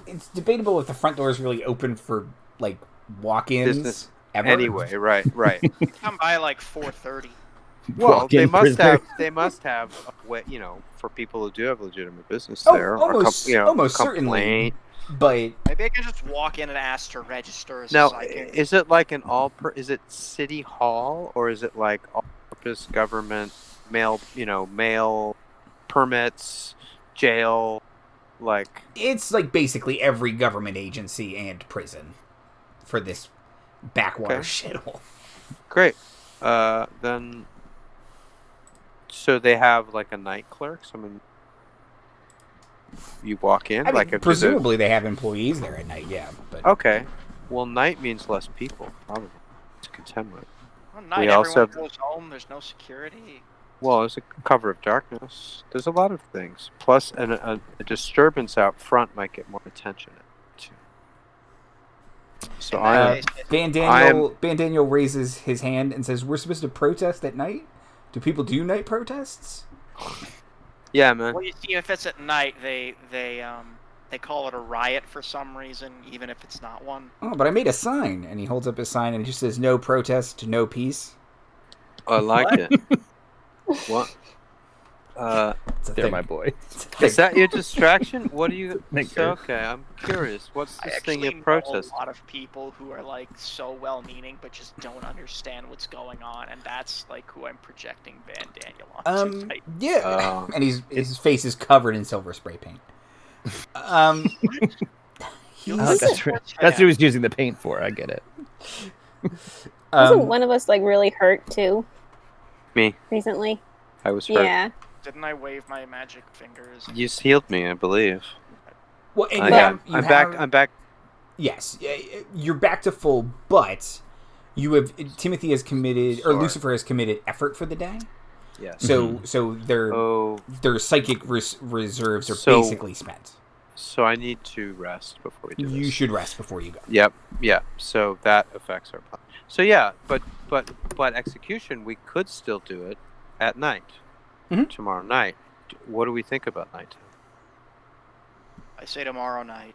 It's debatable if the front door is really open for, like, walk-ins. Business. Ever. Anyway, right. You come by like 4:30. Well, they must have a way, for people who do have legitimate business there. Almost certainly. But maybe I can just walk in and ask to register as now, a psychic. Is it like is it city hall or is it like all-purpose government mail permits, jail, like? It's like basically every government agency and prison for this backwater shithole. Great. Then, so they have like a night clerk. Someone you walk in. Presumably they have employees there at night. Yeah. But okay. Well, night means less people, probably, to contend with. Well, night, everyone goes home. There's no security. Well, there's a cover of darkness. There's a lot of things. Plus, a disturbance out front might get more attention. So Van Daniel raises his hand and says, "We're supposed to protest at night? Do people do night protests?" yeah, man. Well, you see, if it's at night, they call it a riot for some reason, even if it's not one. Oh, but I made a sign, and he holds up his sign and it just says, "No protest, no peace." I like it. What? It's a They're thing. my boy. Is that your distraction? What do you? Thank So, you. okay, I'm curious. What's I this actually thing you know protest? a lot of people who are like so well-meaning, but just don't understand what's going on, and that's like who I'm projecting Van Daniel onto. Right? Yeah, and his face is covered in silver spray paint. That's what he was using the paint for. I get it. Wasn't one of us like really hurt too Me. recently? I was hurt. Yeah. Didn't I wave my magic fingers? You healed me, I believe. Well, and I'm back. I'm back. Yes, you're back to full, but Timothy has committed, or Sorry. Lucifer has committed effort for the day. Yes. So their psychic reserves are basically spent. So I need to rest before we do this. You should rest before you go. Yep. Yeah. So that affects our plan. So yeah, but execution, we could still do it at night. Tomorrow night. What do we think about nighttime? I say tomorrow night.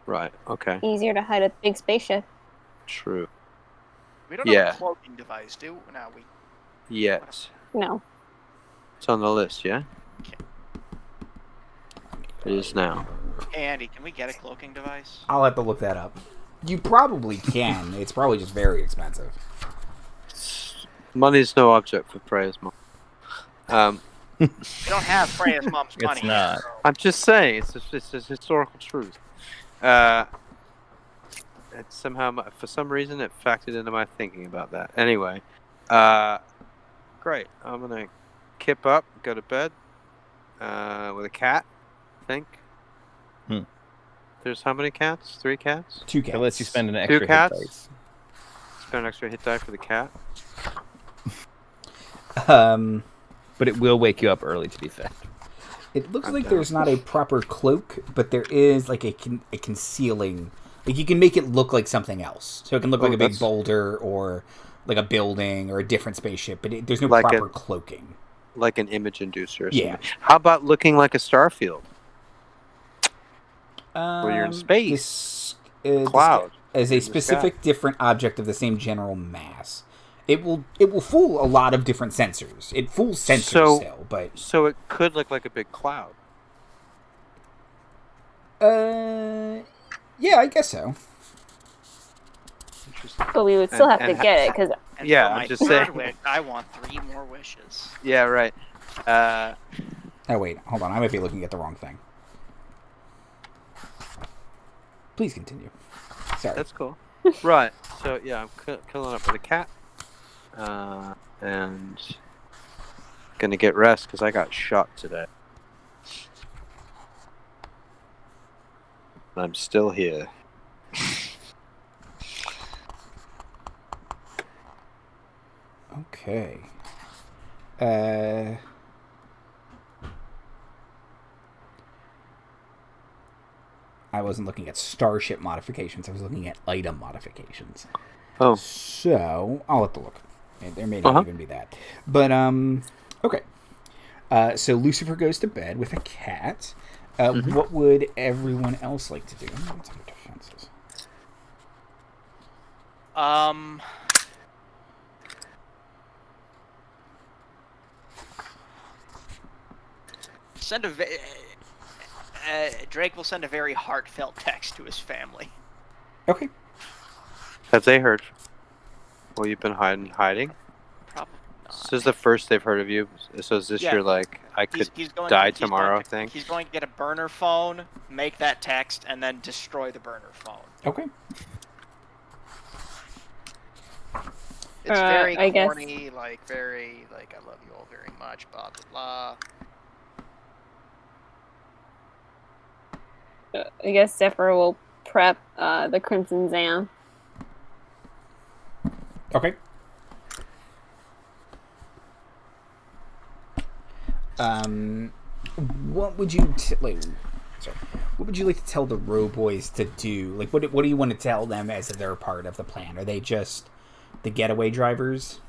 Right. Okay. Easier to hide a big spaceship. True. We don't have a cloaking device, do we? No, we. Yes. No. It's on the list. Yeah. Okay. It is now. Hey Andy, can we get a cloaking device? I'll have to look that up. You probably can. It's probably just very expensive. Money's no object for Freya's mom. We don't have Freya's mom's money. It's not. I'm just saying, it's a historical truth. It somehow, for some reason, it factored into my thinking about that. Anyway, great. I'm gonna kip up, go to bed with a cat. I think. There's how many cats? 3 cats. 2 cats. It lets you spend an extra 2 hit cats. dice. Spend an extra hit die for the cat. But it will wake you up early, to be fair. It looks I'm like down. there's not a proper cloak, but there is like a concealing. Like you can make it look like something else, so it can look like a big boulder or like a building or a different spaceship. But there's no Like proper cloaking. Like an image inducer or something. Yeah. How about looking like a starfield? Where you're in space. Cloud. As a specific different object of the same general mass. It will fool a lot of different sensors. It fools sensors still, but So it could look like a big cloud. yeah, I guess so. Interesting. But we would still have to get it because And Yeah, for my I'm just third saying. wish, I want 3 more wishes. Yeah, right. Oh wait, hold on. I might be looking at the wrong thing. Please continue. Sorry. That's cool. Right. So yeah, I'm killing up with a cat, and gonna get rest because I got shot today. I'm still here. Okay. I wasn't looking at starship modifications. I was looking at item modifications. Oh. So I'll have to look. There may not even be that. But okay. So Lucifer goes to bed with a cat. What would everyone else like to do? What's under defenses? Drake will send a very heartfelt text to his family. Okay. Have they heard? Well, you've been hiding. Probably not. This is the first they've heard of you. So is this your like I could die tomorrow thing? He's going to get a burner phone, make that text, and then destroy the burner phone. Okay. It's very I guess- corny, very I love you all very much, blah blah blah. I guess Zephyr will prep the Crimson Zam. Okay. What would you what would you like to tell the row boys to do? Like, what do you want to tell them as they're part of the plan? Are they just the getaway drivers?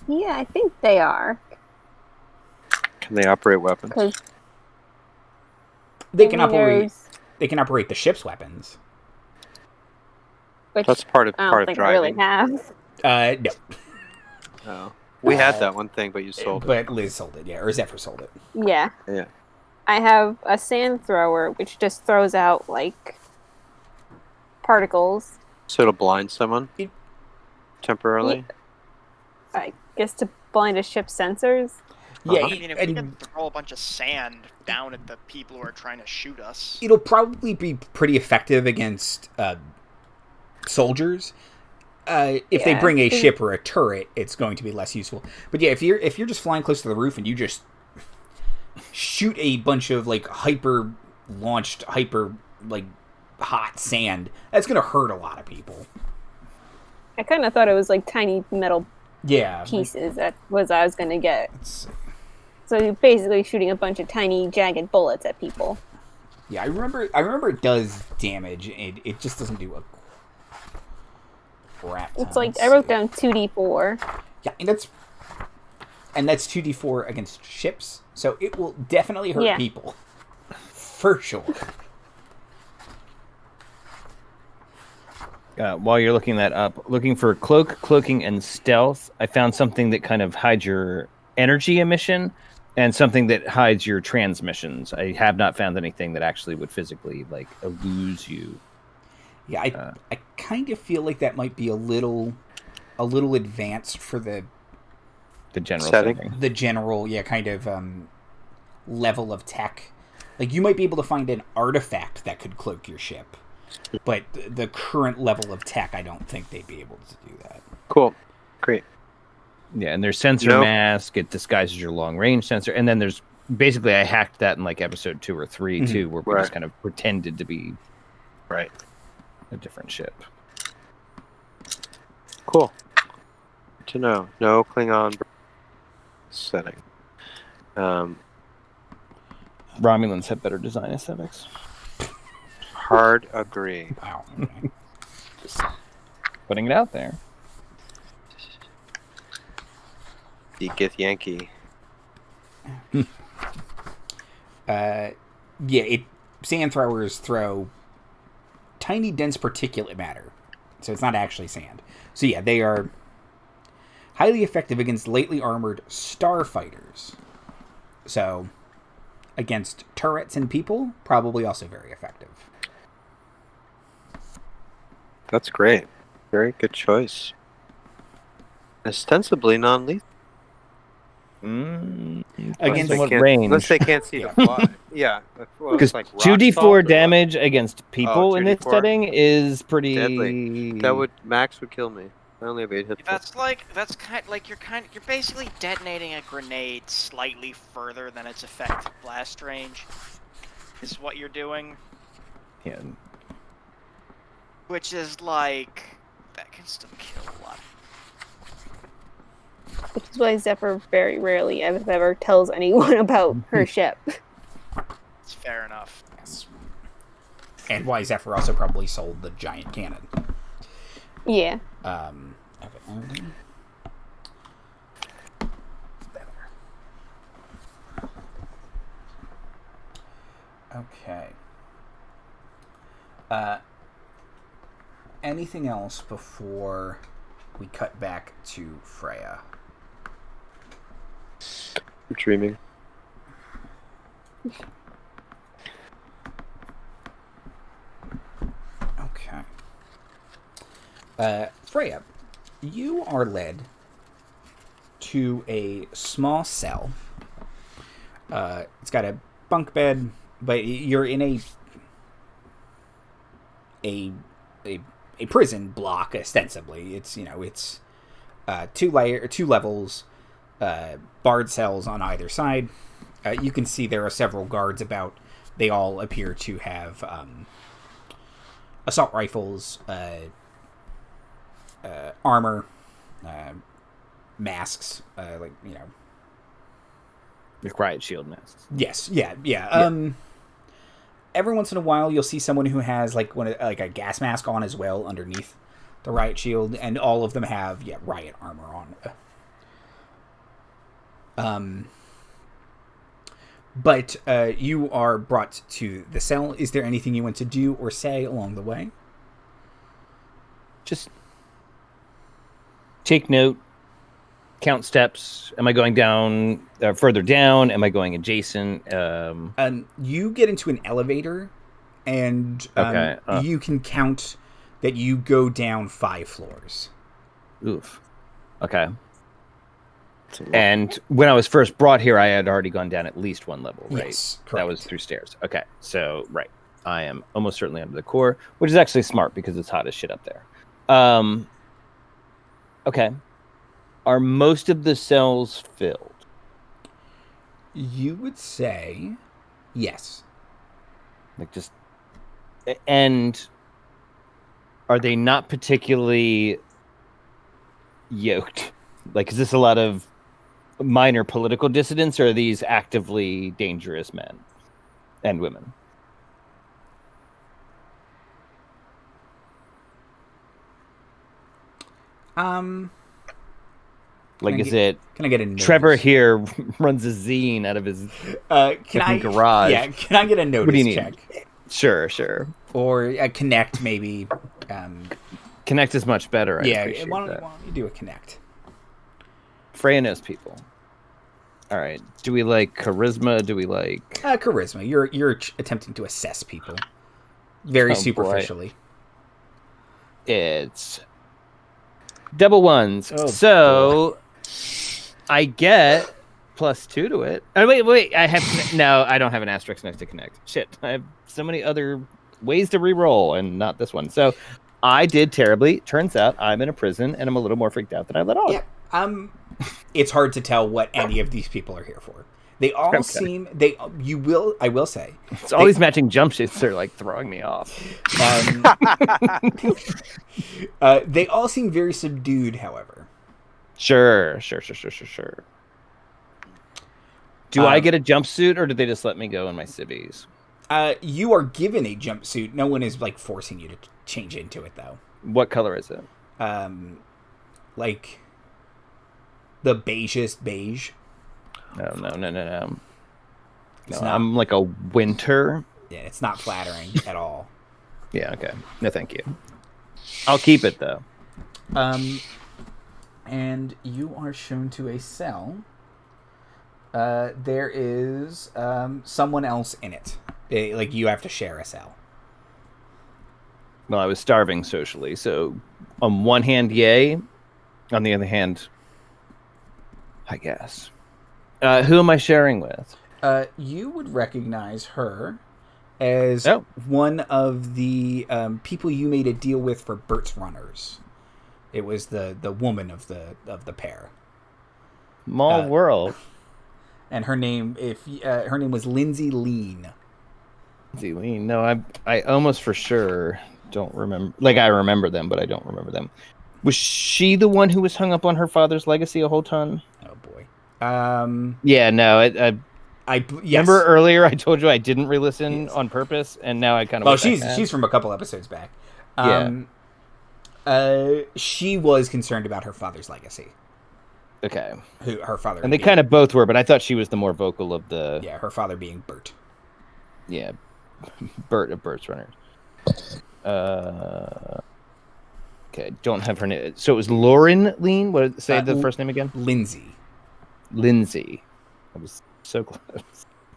Yeah, I think they are. Can they operate weapons? Because They can operate the ship's weapons. which That's part of I don't think I really driving. have. No. Oh. We had that one thing, but you sold it. But Liz sold it, yeah, or Zephyr sold it. Yeah. Yeah. I have a sand thrower, which just throws out, like, particles. So it'll blind someone temporarily? I guess to blind a ship's sensors. Yeah, I mean, if we can throw a bunch of sand down at the people who are trying to shoot us, it'll probably be pretty effective against soldiers. If they bring a ship or a turret, it's going to be less useful. But yeah, if you're just flying close to the roof and you just shoot a bunch of like hyper hot sand, that's going to hurt a lot of people. I kind of thought it was like tiny metal Yeah, pieces. That was I was going to get. So you're basically shooting a bunch of tiny jagged bullets at people. Yeah, I remember it does damage. It just doesn't do a crap ton. It's like I wrote down 2d4. Yeah, and that's 2d4 against ships, so it will definitely hurt people. For sure. While you're looking that up, looking for cloaking, and stealth, I found something that kind of hides your energy emission and something that hides your transmissions. I have not found anything that actually would physically like lose you. Yeah, I kind of feel like that might be a little advanced for the general setting. The general, kind of level of tech. Like you might be able to find an artifact that could cloak your ship, but the current level of tech, I don't think they'd be able to do that. Cool. Great. Yeah, and there's sensor mask. It disguises your long range sensor, and then there's basically I hacked that in like episode 2 or 3 too, where we just kind of pretended to be a different ship. Cool. Good to know. No Klingon setting. Romulans have better design aesthetics. Hard agree. Wow. Okay. Just putting it out there. Deekith Yankee. Sand throwers throw tiny, dense particulate matter, so it's not actually sand. So yeah, they are highly effective against lightly armored starfighters. So against turrets and people, probably also very effective. That's great. Very good choice. Ostensibly non-lethal. Against what range? range? Unless they can't see the fly. Yeah. Because like 2d4 damage against people in this 2d4? setting is pretty Deadly. Max would kill me. I only have 8 hit points. That's kind of like you're basically detonating a grenade slightly further than its effective blast range. Is what you're doing. Yeah. Which is like that can still kill a lot. Which is why Zephyr very rarely, if ever, tells anyone about her ship. It's fair enough. Yes. And why Zephyr also probably sold the giant cannon. Yeah. Okay. Anything else before we cut back to Freya? I'm dreaming. Okay. Freya, you are led to a small cell. It's got a bunk bed, but you're in a prison block ostensibly. It's two levels, barred cells on either side. You can see there are several guards about. They all appear to have assault rifles, armor, masks, Like riot shield masks. Yes, yeah. Every once in a while, you'll see someone who has like a gas mask on as well underneath the riot shield, and all of them have riot armor on. But you are brought to the cell. Is there anything you want to do or say along the way? Just take note, count steps. Am I going down further down? Am I going adjacent? You get into an elevator, and Okay, you can count that you go down 5 floors. Oof. Okay. And when I was first brought here, I had already gone down at least 1 level, right? Yes, correct. That was through stairs. Okay, so, right. I am almost certainly under the core, which is actually smart because it's hot as shit up there. Okay. Are most of the cells filled? You would say yes. Like just... And are they not particularly yoked? Like, is this a lot of minor political dissidents, or are these actively dangerous men and women? Like, is it... Can I get a notice? Trevor here runs a zine out of his garage. Yeah, can I get a notice What do you need? check? Sure. Or a connect, maybe. Connect is much better. I appreciate why that. don't you do a connect? Freya knows people. All right. Do we like charisma? Do we like... Charisma. You're attempting to assess people very superficially. It's double ones. Oh, so I get +2 to it. Oh, wait. No, I don't have an asterisk next to connect. Shit. I have so many other ways to re-roll and not this one. So I did terribly. Turns out I'm in a prison and I'm a little more freaked out than I let on. Yeah. It's hard to tell what any of these people are here for. They all seem... I will say... It's all these matching jump shoots are like throwing me off. They all seem very subdued, however. Sure. Do I get a jumpsuit, or did they just let me go in my civvies? You are given a jumpsuit. No one is like forcing you to change into it, though. What color is it? Like the beigest beige. No. I'm like a winter. Yeah, it's not flattering at all. Yeah, okay. No, thank you. I'll keep it, though. And you are shown to a cell. There is someone else in it. Like, you have to share a cell. Well, I was starving socially, so on one hand, yay. On the other hand, I guess. Who am I sharing with? You would recognize her as one of the people you made a deal with for Bert's Runners. It was the woman of the pair. Small world. And her name, her name was Lindsay Lean. Lindsay Lean. No, I almost for sure don't remember. Like, I remember them, but I don't remember them. Was she the one who was hung up on her father's legacy a whole ton? Oh boy. Yeah, no. Yes. Remember earlier I told you I didn't re-listen on purpose, and now I kind of... Well, she's from a couple episodes back. She was concerned about her father's legacy. Okay. Her father... And they kind of both were, but I thought she was the more vocal of the... Yeah, her father being Bert. Yeah. Bert of Bert's Runners. Okay, don't have her name. So it was Lauren Lean? Say the first name again? Lindsay. I was so close. I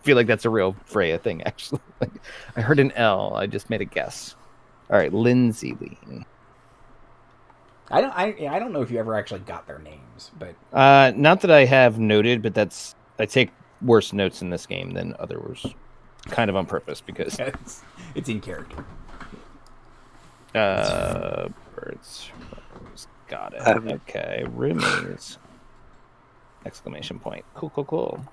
feel like that's a real Freya thing, actually. Like, I heard an L. I just made a guess. All right, Lindsay Lean. I don't know if you ever actually got their names, but not that I have noted, but I take worse notes in this game than others, kind of on purpose because it's in character. Birds. Got it. Okay, roomies. Exclamation point. Cool.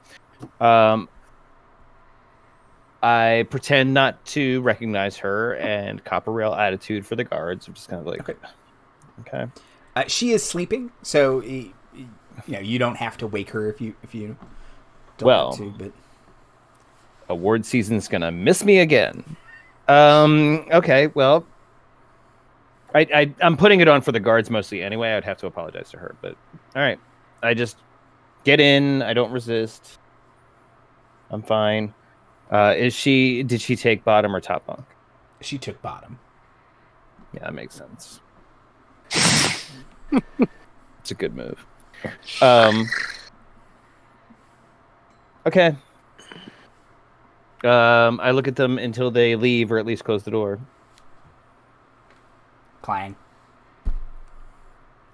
I pretend not to recognize her and copper rail attitude for the guards. I'm just kind of like, okay. She is sleeping, so you don't have to wake her if you don't Well. want to, but Award season's gonna miss me again. Okay, well, I'm putting it on for the guards mostly anyway. I'd have to apologize to her, but all right. I just get in. I don't resist. I'm fine. Did she take bottom or top bunk? she took bottom. Yeah, that makes sense. It's a good move. Okay. I look at them until they leave or at least close the door. Clang.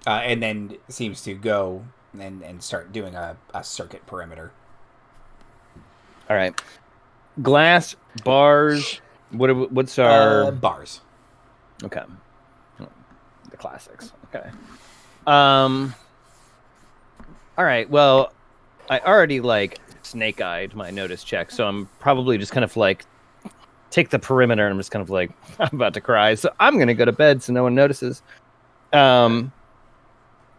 And then seems to go and start doing a circuit perimeter. All right. Glass, bars. What's our... bars. Okay. The classics. Okay. All right. Well, I already snake-eyed my notice check, so I'm probably just kind of take the perimeter, and I'm just kind of I'm about to cry, so I'm gonna go to bed so no one notices. And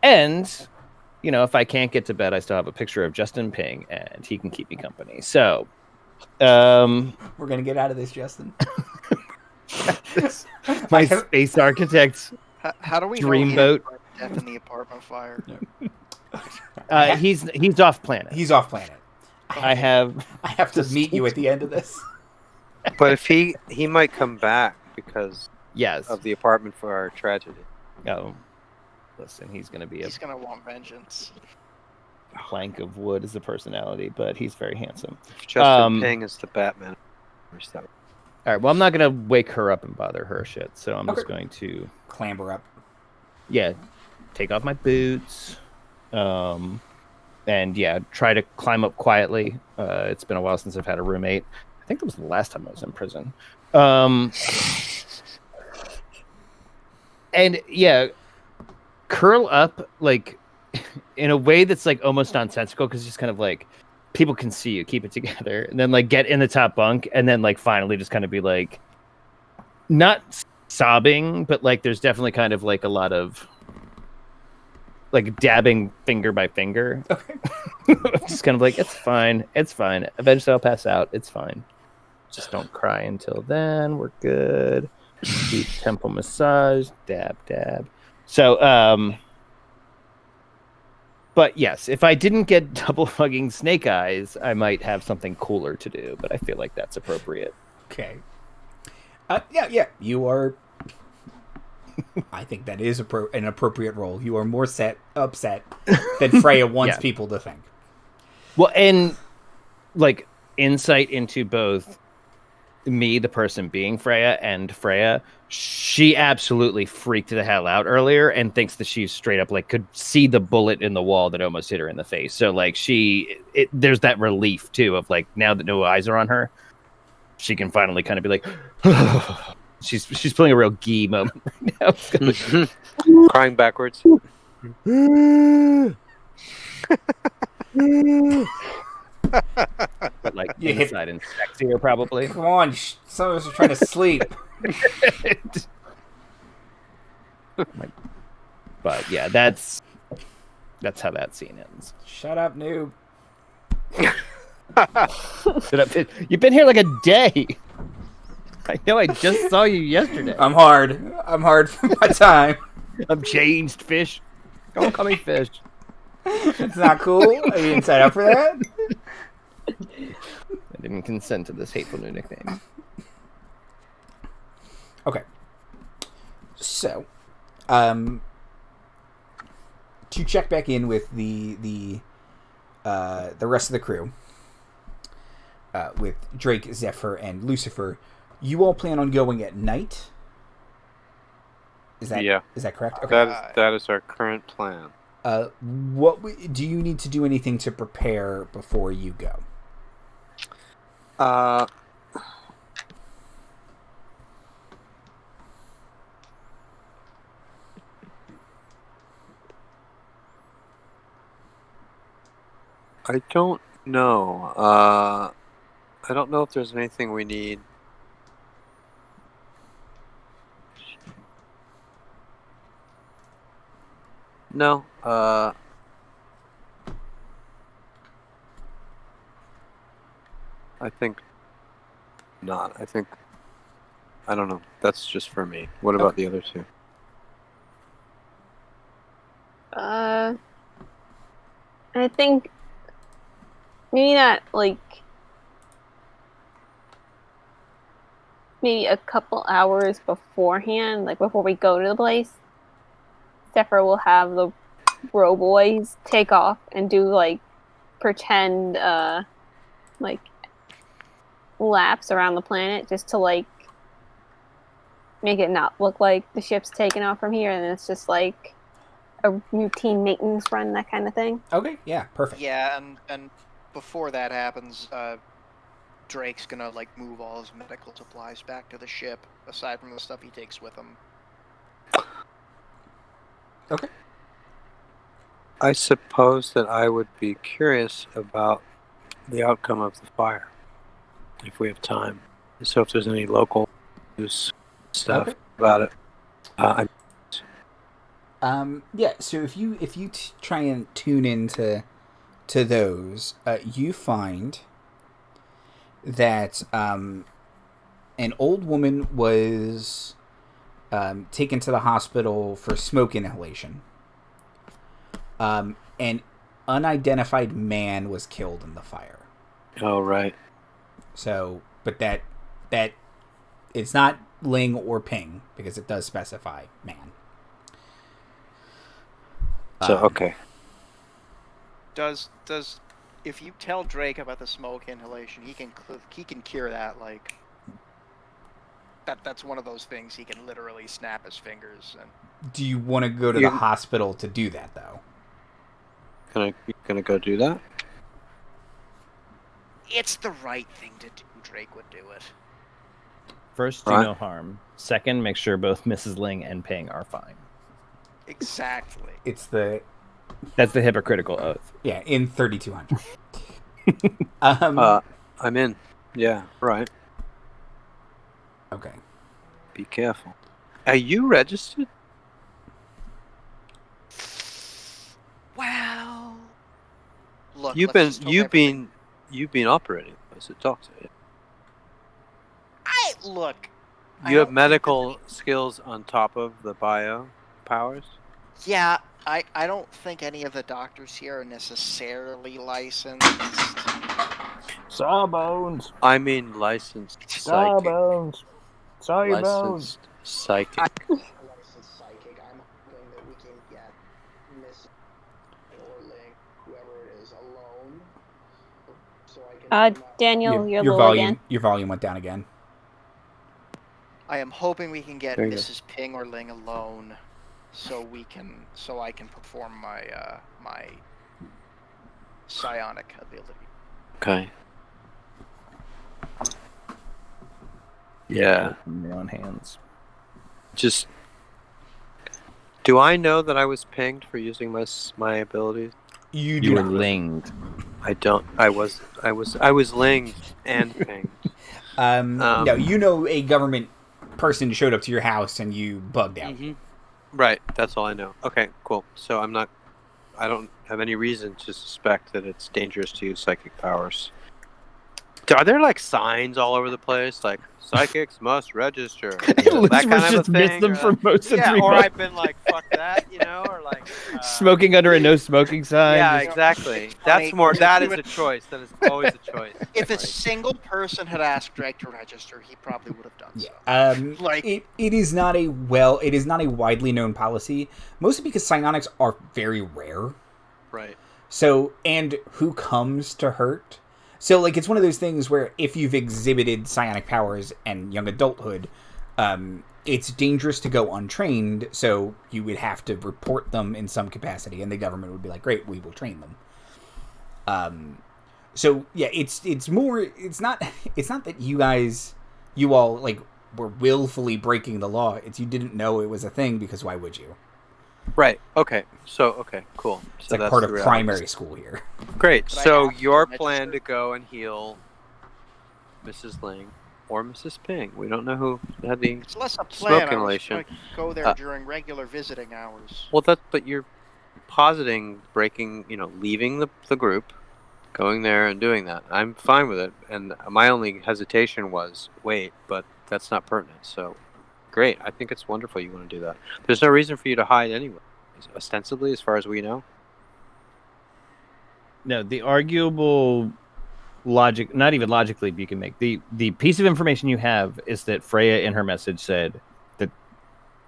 if I can't get to bed, I still have a picture of Justin Ping, and he can keep me company. So, we're gonna get out of this, Justin. My space architect's How do we dreamboat. Death in the apartment fire? He's off planet. He's off planet. I have to meet you at the end of this. But if he might come back because of the apartment for our tragedy. Oh, listen, he's gonna want vengeance. Plank of wood is a personality, but he's very handsome. Justin Ping is the Batman. All right, well, I'm not gonna wake her up and bother her shit, so I'm just going to clamber up. Yeah, take off my boots, and try to climb up quietly. It's been a while since I've had a roommate. I think that was the last time I was in prison. And curl up in a way that's almost nonsensical, because just kind of people can see you, keep it together, and then get in the top bunk, and then finally just kind of be not sobbing, but there's definitely kind of a lot of dabbing finger by finger. Okay. Just kind of it's fine. Eventually I'll pass out. It's fine. Just don't cry until then. We're good. Deep temple massage. Dab, dab. So, but yes, if I didn't get double fucking snake eyes, I might have something cooler to do, but I feel like that's appropriate. Okay. Yeah. You are... I think that is an appropriate role. You are more upset than Freya wants people to think. Well, and insight into both me, the person being Freya, and Freya, she absolutely freaked the hell out earlier and thinks that she's straight up could see the bullet in the wall that almost hit her in the face. So there's that relief too of now that no eyes are on her, she can finally kind of be she's pulling a real gee moment right now. Crying backwards. But inside and sexier, probably. Come on, some of us are trying to sleep. But yeah, that's how that scene ends. Shut up, noob. Shut up. You've been here a day. I know, I just saw you yesterday. I'm hard for my time. I'm changed, fish. Homecoming fish. It's not cool. Are you inside up for that? I didn't consent to this hateful new nickname. Okay. So, to check back in with the rest of the crew, with Drake, Zephyr, and Lucifer, you all plan on going at night? Is that correct? Okay. That is our current plan. Do you need to do anything to prepare before you go? I don't know. I don't know if there's anything we need. No. I think not. I don't know. That's just for me. What about the other two? I think maybe not like maybe a couple hours beforehand, like before we go to the place. Zephyr will have the row boys take off and do like pretend like laps around the planet just to like make it not look like the ship's taken off from here, and then it's just like a routine maintenance run, that kind of thing. Okay, yeah, perfect. Yeah, and before that happens, Drake's gonna like move all his medical supplies back to the ship, aside from the stuff he takes with him. Okay. I suppose that I would be curious about the outcome of the fire, if we have time. So if there's any local news stuff about it. Yeah. So if you try and tune into those, you find that an old woman was taken to the hospital for smoke inhalation. An unidentified man was killed in the fire. Oh, right. So, but that it's not Ling or Ping, because it does specify man. So, okay. Does if you tell Drake about the smoke inhalation, he can cure that, like that's one of those things he can literally snap his fingers. And Do you want to go to the hospital to do that, though? Gonna go do that? it's the right thing to do. Drake would do it. First, do no harm. Second, make sure both Mrs. Ling and Ping are fine. Exactly. That's the hypocritical oath. Yeah, in 3200. I'm in. Yeah, right. Okay. Be careful. Are you registered? Well, look. You've been operating as a doctor. Look. You have medical skills on top of the bio powers? Yeah, I don't think any of the doctors here are necessarily licensed. Sawbones. I mean licensed psychic. Sawbones. Saw your bones. Licensed psychic. Licensed psychic. I'm hoping that we can get Miss or Link, whoever it is, alone, so I can. Daniel, your low volume. again. Your volume went down again. I am hoping we can get There you Mrs. Ping or Ling alone, so I can perform my my psionic ability. Okay. Yeah. In your own hands. Just. Do I know that I was pinged for using my abilities? You were not. linged. I don't. I was linged and pinged. No, you know a government person showed up to your house and you bugged out. Mm-hmm. Right. That's all I know. Okay. Cool. So I don't have any reason to suspect that it's dangerous to use psychic powers. Are there like signs all over the place, like psychics must register? That kind of just a missed thing. them for most of 3 or months. I've been like, fuck that, or like Smoking under a no smoking sign. Yeah, just- exactly. Funny. That is a choice. That is always a choice. If a Right. single person had asked Drake to register, he probably would have done so. Yeah. It is not a widely known policy, mostly because psionics are very rare. Right. So, and who comes to hurt? So, like, it's one of those things where if you've exhibited psionic powers and young adulthood, it's dangerous to go untrained, so you would have to report them in some capacity, and the government would be like, great, we will train them. So, yeah, it's not that you all, like, were willfully breaking the law. It's you didn't know it was a thing, because why would you? Right. Okay. Cool. It's So like that's part the of reality. primary school here. Great. But I So have to your register. plan to go and heal Mrs. Ling or Mrs. Ping? We don't know who had the It's less a plan. smoke I was inhalation. going to go there during regular visiting hours. Well, but you're positing breaking, leaving the group going there and doing that. I'm fine with it. And my only hesitation was, wait, but that's not pertinent. So, great. I think it's wonderful you want to do that. There's no reason for you to hide anyway, ostensibly, as far as we know. No, the arguable logic, not even logically, you can make the piece of information you have is that Freya in her message said that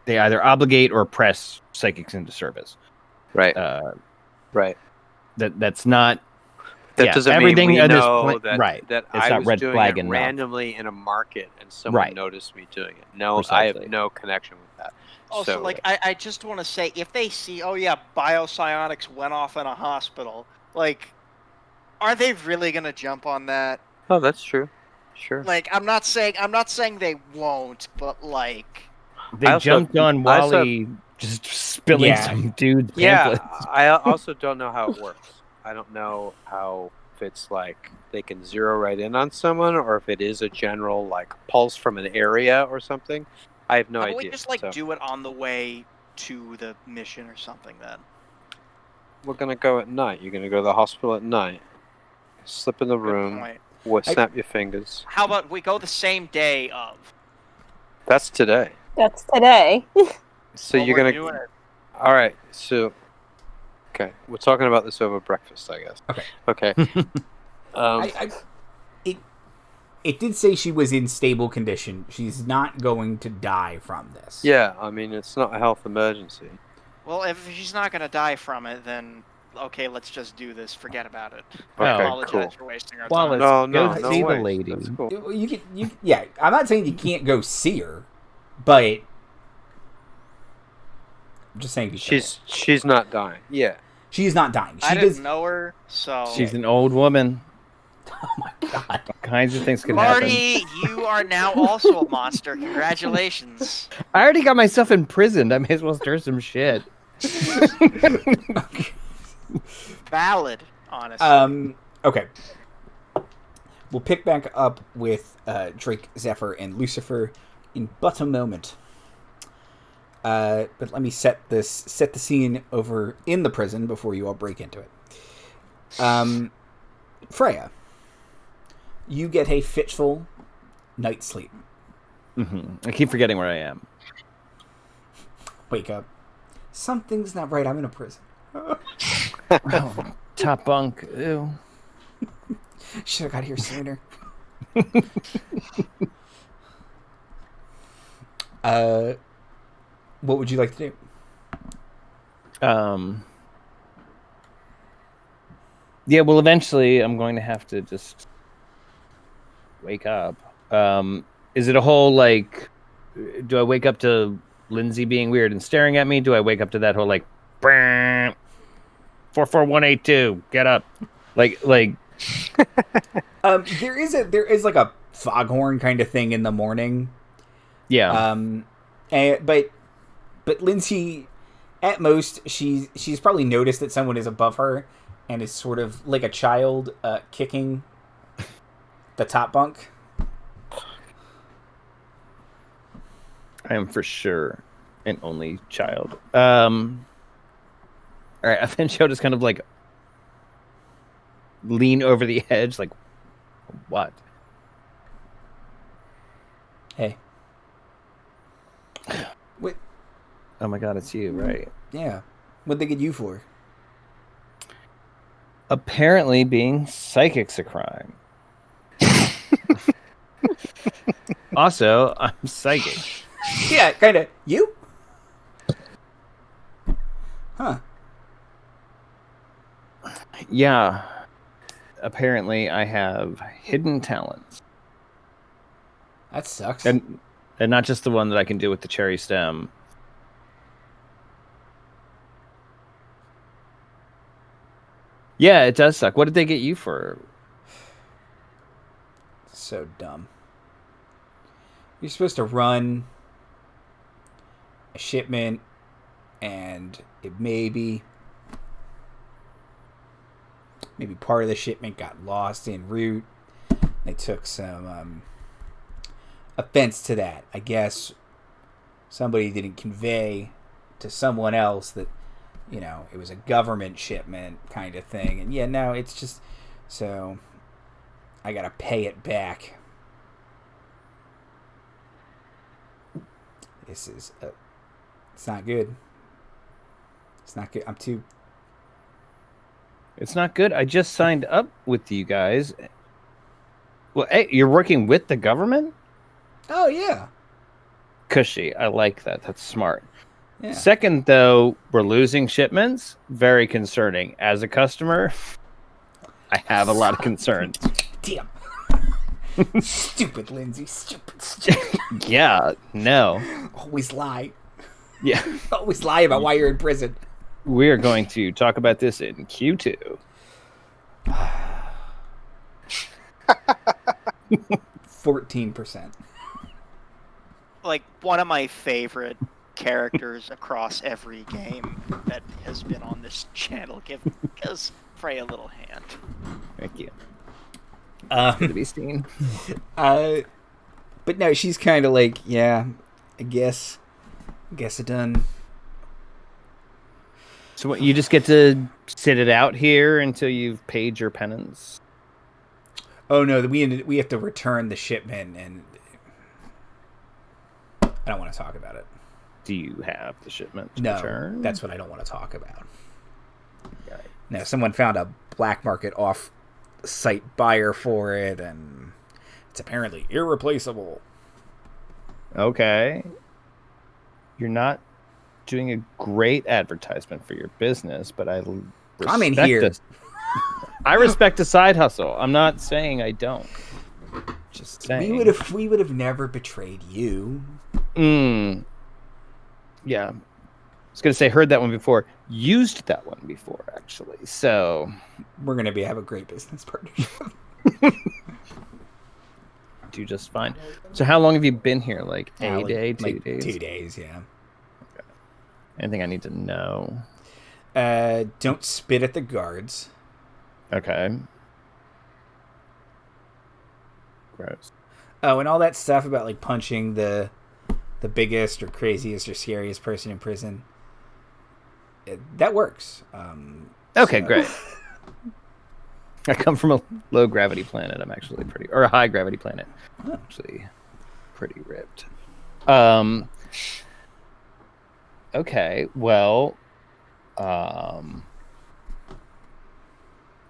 they either obligate or press psychics into service. Right. Right. That's not. That doesn't everything mean we know that, right. that it's I was red doing flag it enough. randomly in a market and someone noticed me doing it. No, precisely. I have no connection with that. Also, so, like, I just want to say, if they see, oh yeah, biopsionics went off in a hospital, like, are they really gonna jump on that? Oh, that's true. Sure. Like, I'm not saying they won't, but like, they jumped on Wally just spilling some dude's pamphlets. Yeah, I also don't know how it works. I don't know how if it's like they can zero right in on someone or if it is a general like pulse from an area or something. I have no idea. We just like do it on the way to the mission or something then. We're gonna go at night. You're gonna go to the hospital at night. Slip in the room. Snap your fingers. How about we go the same day of? That's today. That's today. So you're gonna. All right. So. Okay, we're talking about this over breakfast, I guess. Okay. It did say she was in stable condition. She's not going to die from this. Yeah, I mean, it's not a health emergency. Well, if she's not going to die from it, then okay, let's just do this. Forget about it. Okay, I apologize for wasting our time. No, see the lady. That's cool. Yeah, I'm not saying you can't go see her, but I'm just saying she's not dying. Yeah. She's not dying. I didn't know her, so... She's an old woman. Oh my god. All kinds of things can happen. Marty, you are now also a monster. Congratulations. I already got myself imprisoned. I may as well stir some shit. Valid, honestly. Okay. We'll pick back up with Drake, Zephyr, and Lucifer in but a moment. But let me set the scene over in the prison before you all break into it. Freya, you get a fitful night's sleep. I keep forgetting where I am. Wake up. Something's not right. I'm in a prison. Oh, top bunk. Ew. Should have got here sooner. What would you like to do? Yeah, well, eventually I'm going to have to just wake up. Is it a whole, like, do I wake up to Lindsay being weird and staring at me? Do I wake up to that whole, like, 44182, get up? Like there is like a foghorn kind of thing in the morning. Yeah. But Lindsay, at most, she's probably noticed that someone is above her and is sort of like a child kicking the top bunk. I am for sure an only child. All right, I think she'll just kind of like lean over the edge, like, what? Hey. Wait. Oh my god, it's you, right? Yeah. What'd they get you for? Apparently being psychic's a crime. Also, I'm psychic. Yeah, kind of. You? Huh. Yeah. Apparently I have hidden talents. That sucks. And not just the one that I can do with the cherry stem. Yeah, it does suck. What did they get you for? So dumb. You're supposed to run a shipment, and it maybe part of the shipment got lost en route. They took some offense to that. I guess somebody didn't convey to someone else that, you know, it was a government shipment kind of thing. And yeah, no, it's just So I gotta pay it back. This is it's not good. It's not good. It's not good. I just signed up with you guys. Well, hey, you're working with the government? Oh yeah. Cushy. I like that. That's smart. Yeah. Second, though, we're losing shipments. Very concerning. As a customer, I have a lot of concerns. Damn. Stupid Lindsay. Stupid. Yeah, no. Always lie. Yeah. Always lie about why you're in prison. We are going to talk about this in Q2. 14%. Like, one of my favorite characters across every game that has been on this channel. Gives Freya a little hand. Thank you. Good to be seen. But no, she's kind of like, yeah, I guess I done. So what, you just get to sit it out here until you've paid your penance? Oh no, we have to return the shipment, and I don't want to talk about it. Do you have the shipment to No, return? that's what I don't want to talk about. Right. No, someone found a black market off-site buyer for it, and it's apparently irreplaceable. Okay. You're not doing a great advertisement for your business, but I'm in here. I respect a side hustle. I'm not saying I don't. Just saying. We would have never betrayed you. Yeah. I was going to say, heard that one before. Used that one before, actually. So we're going to have a great business partnership. Do just fine. So how long have you been here? Like a like, day, 2 like days? 2 days, yeah. Okay. Anything I need to know? Don't spit at the guards. Okay. Gross. Oh, and all that stuff about like punching the biggest or craziest or scariest person in prison. That works. Okay, great. I come from a low gravity planet. I'm actually or a high gravity planet. I'm actually pretty ripped. Okay, well,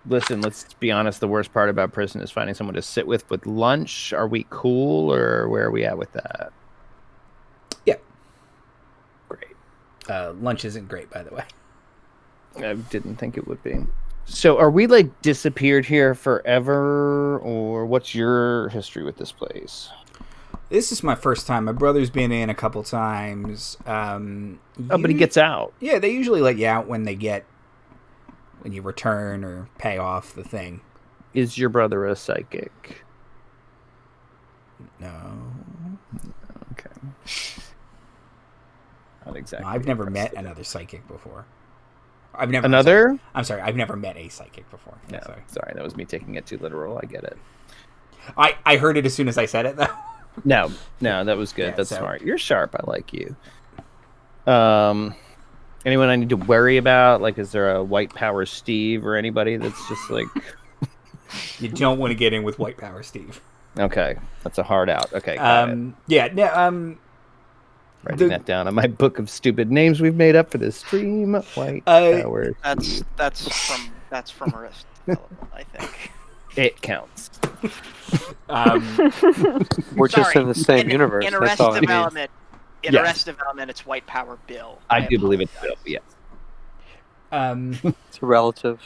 listen, let's be honest. The worst part about prison is finding someone to sit with lunch. Are we cool, or where are we at with that? Yeah. Great. Lunch isn't great, by the way. I didn't think it would be. So are we like disappeared here forever, or what's your history with this place? This is my first time. My brother's been in a couple times. But he gets out. Yeah, they usually let you out when you return or pay off the thing. Is your brother a psychic? No. Okay. Not exactly. No, I've never met another psychic before. I'm sorry. I've never met a psychic before. No, sorry. That was me taking it too literal. I get it. I heard it as soon as I said it, though. No, that was good. Yeah, That's smart. You're sharp. I like you. Anyone I need to worry about? Like, is there a White Power Steve or anybody that's just like... You don't want to get in with White Power Steve. Okay. That's a hard out. Okay. Yeah. No, writing that down on my book of stupid names we've made up for this stream. White Power Steve. That's from Arrest Development, I think. It counts. We're just in the same universe. In That's Arrest all it means. Development, Yes. Arrest Development, it's White Power Bill. I do believe it's Bill, yes. It's relative.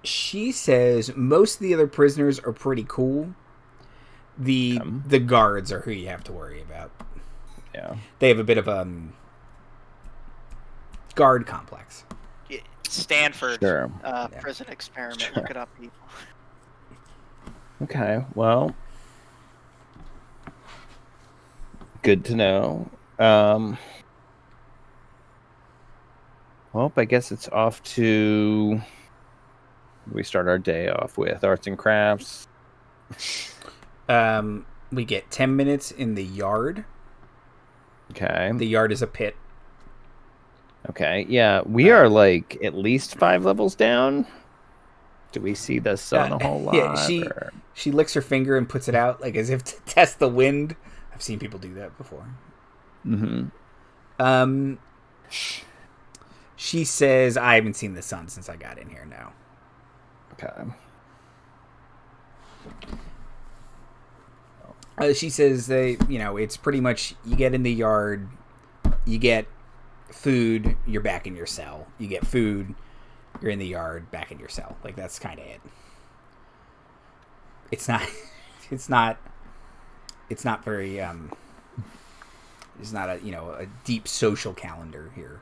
She says most of the other prisoners are pretty cool. The guards are who you have to worry about. Yeah. They have a bit of guard complex. Stanford Sure. prison experiment. Sure. Look it up, people. Okay, well, good to know. Well, I guess it's off to... We start our day off with arts and crafts. We get 10 minutes in the yard. Okay. The yard is a pit. Okay. Yeah, we are like at least 5 levels down. Do we see the sun a whole lot? Yeah, she licks her finger and puts it out like as if to test the wind. I've seen people do that before. Mm-hmm. She says, "I haven't seen the sun since I got in here now." Okay. She says it's pretty much you get in the yard, you get food, you're back in your cell. You get food, you're in the yard, back in your cell. Like that's kind of it. It's not very it's not a deep social calendar here.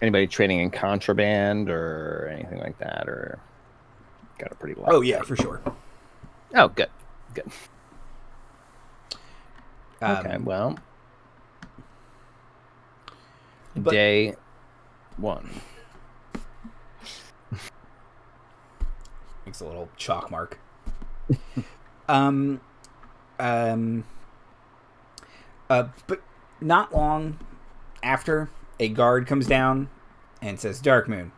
Anybody trading in contraband or anything like that, or got a pretty long. Oh yeah, for sure. Oh, good. Okay, well, day 1. Makes a little chalk mark. But not long after, a guard comes down and says, "Darkmoon."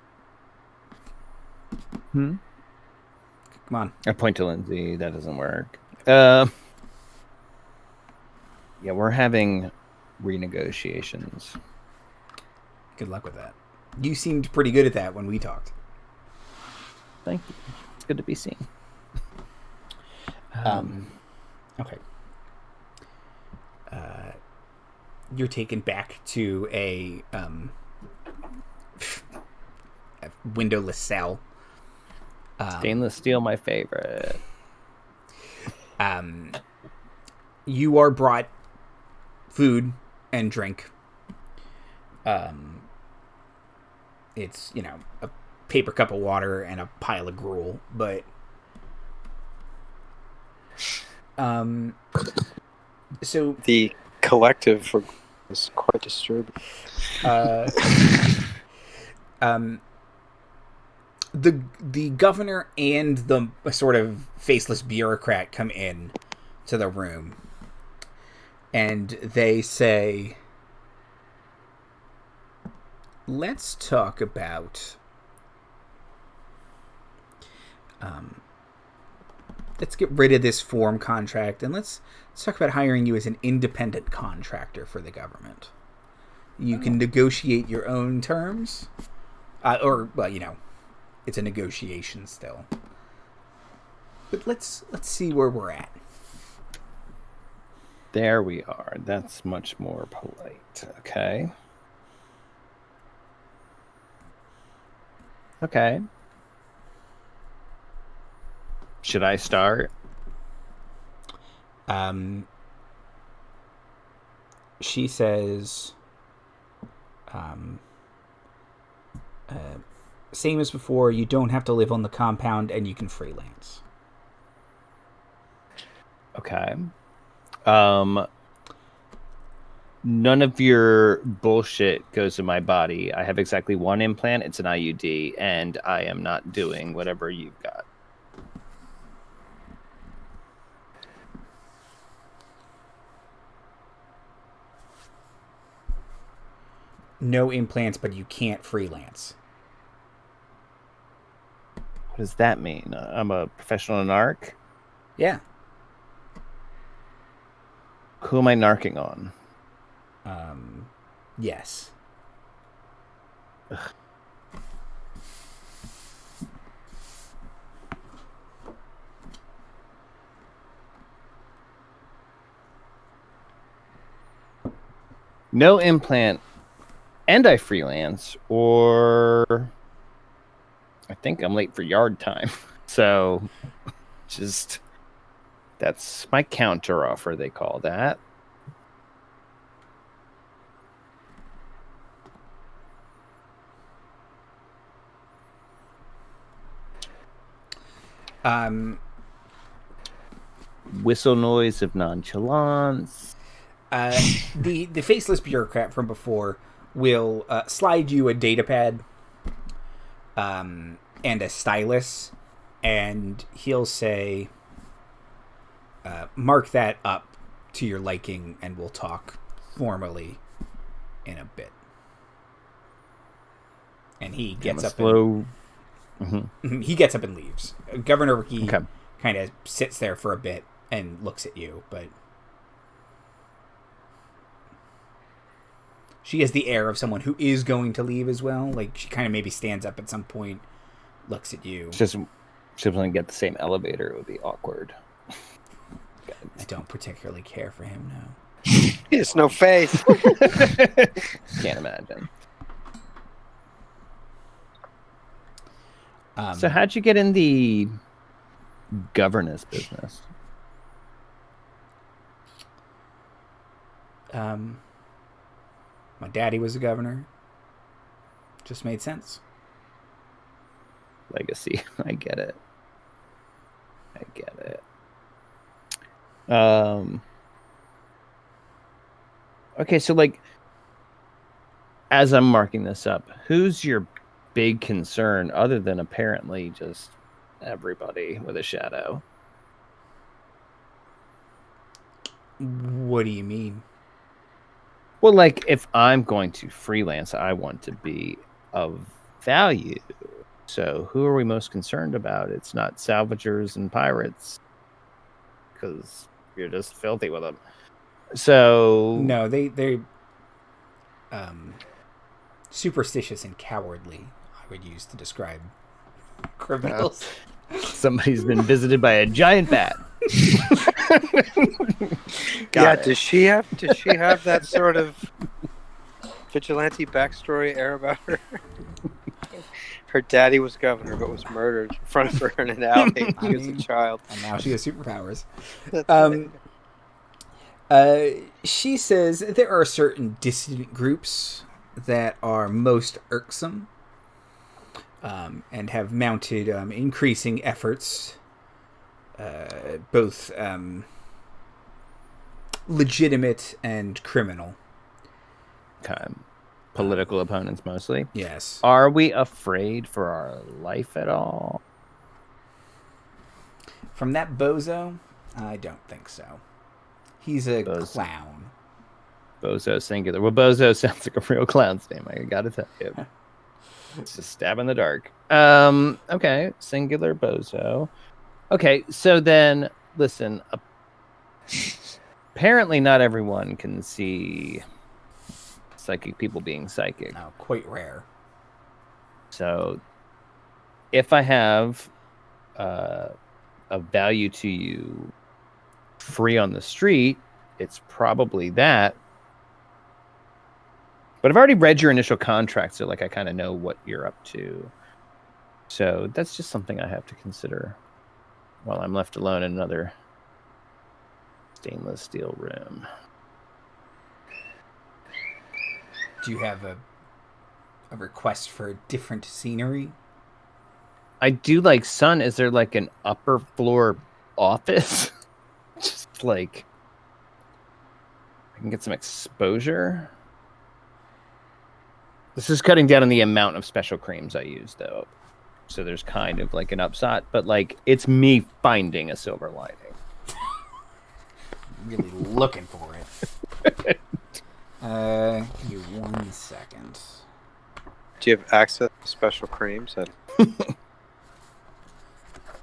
Come on. I point to Lindsay. That doesn't work. Yeah, we're having renegotiations. Good luck with that. You seemed pretty good at that when we talked. Thank you. It's good to be seen. Okay. You're taken back to a windowless cell. Stainless steel, my favorite. You are brought food and drink. It's, a paper cup of water and a pile of gruel, but so The collective was quite disturbing. The governor and the sort of faceless bureaucrat come in to the room, and they say, "Let's talk about let's get rid of this form contract, and let's talk about hiring you as an independent contractor for the government. You can negotiate your own terms, it's a negotiation still. But let's see where we're at." There we are. That's much more polite. Okay. Should I start? She says, "Same as before, you don't have to live on the compound and you can freelance." Okay. None of your bullshit goes in my body. I have exactly 1 implant. It's an IUD, and I am not doing whatever you've got. No implants, but you can't freelance. What does that mean? I'm a professional narc? Yeah. Who am I narking on? Yes. Ugh. No implant, and I freelance, or I think I'm late for yard time. So, that's my counter offer, they call that. Whistle noise of nonchalance. The faceless bureaucrat from before will slide you a data pad and a stylus, and he'll say, "Mark that up to your liking, and we'll talk formally in a bit. And he gets up. He gets up and leaves. Governor Rikki kind of sits there for a bit and looks at you, but she has the air of someone who is going to leave as well. Like, she kind of maybe stands up at some point, looks at you. Just she doesn't get the same elevator. It would be awkward. I don't particularly care for him, no. He has no face. Can't imagine. So how'd you get in the governess business? My daddy was a governor. Just made sense. Legacy. I get it. Okay, so like, as I'm marking this up, who's your big concern other than apparently just everybody with a shadow? What do you mean? Well, like, if I'm going to freelance, I want to be of value. So who are we most concerned about? It's not salvagers and pirates, because you're just filthy with them. So no, they're superstitious and cowardly, I would use to describe criminals. Somebody's been visited by a giant bat. Does she have that sort of vigilante backstory air about her? Her daddy was governor, but was murdered in front of her in an alley when she was a child. And now she has superpowers. She says there are certain dissident groups that are most irksome, and have mounted increasing efforts, both legitimate and criminal. Political opponents mostly. Yes. Are we afraid for our life at all? From that bozo, I don't think so. He's a clown. Bozo singular. Well, bozo sounds like a real clown's name, I gotta tell you. It's a stab in the dark. Okay, singular bozo. Okay, so then, listen. Apparently not everyone can see psychic people being psychic. No, quite rare. So, if I have a value to you free on the street, it's probably that. But I've already read your initial contract, so like I kind of know what you're up to. So that's just something I have to consider while I'm left alone in another stainless steel room. Do you have a request for different scenery? I do like sun. Is there like an upper floor office? Just like I can get some exposure. This is cutting down on the amount of special creams I use, though. So there's kind of like an upside, but like it's me finding a silver lining. Really looking for it. Give you 1 second. Do you have access to special creams? Yeah,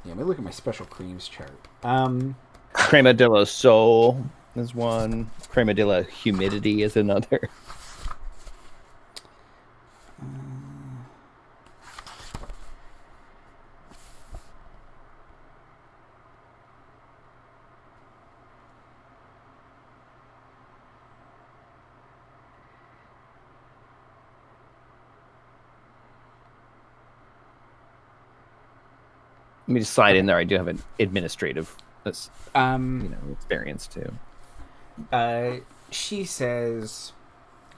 let me look at my special creams chart. Cremadillo Soul is one. Cremadillo Humidity is another. Let me just slide in there. I do have an administrative experience too. She says,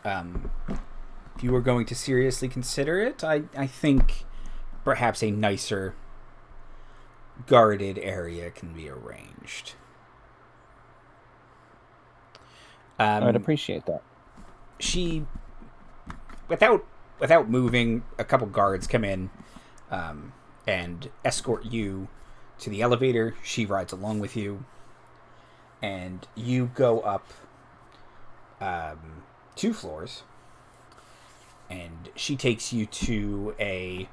if you were going to seriously consider it, I think perhaps a nicer guarded area can be arranged. I'd appreciate that. She, without moving, a couple guards come in and escort you to the elevator. She rides along with you. and you go up 2 floors, and she takes you to a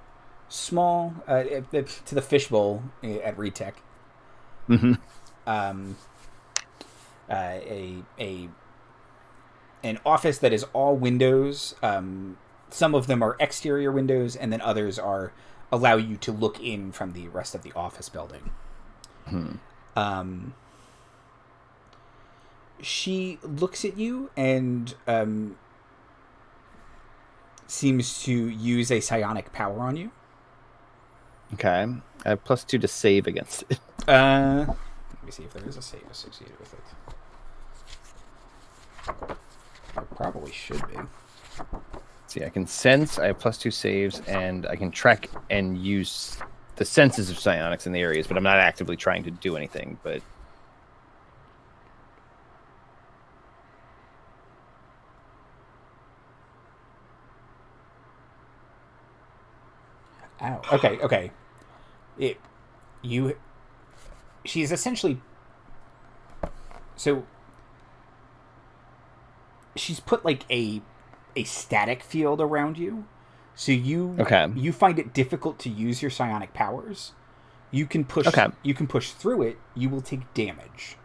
small to the fishbowl at Retech. Mm-hmm. An office that is all windows. Some of them are exterior windows, and then others allow you to look in from the rest of the office building. She looks at you and seems to use a psionic power on you. Okay. I have +2 to save against it. Let me see if there is a save associated with it. There probably should be. See, I can sense, I have +2 saves, and I can track and use the senses of psionics in the areas, but I'm not actively trying to do anything, but... Ow. Okay. She's essentially... So... She's put, like, a static field around you. So you find it difficult to use your psionic powers. You can push through it, you will take damage.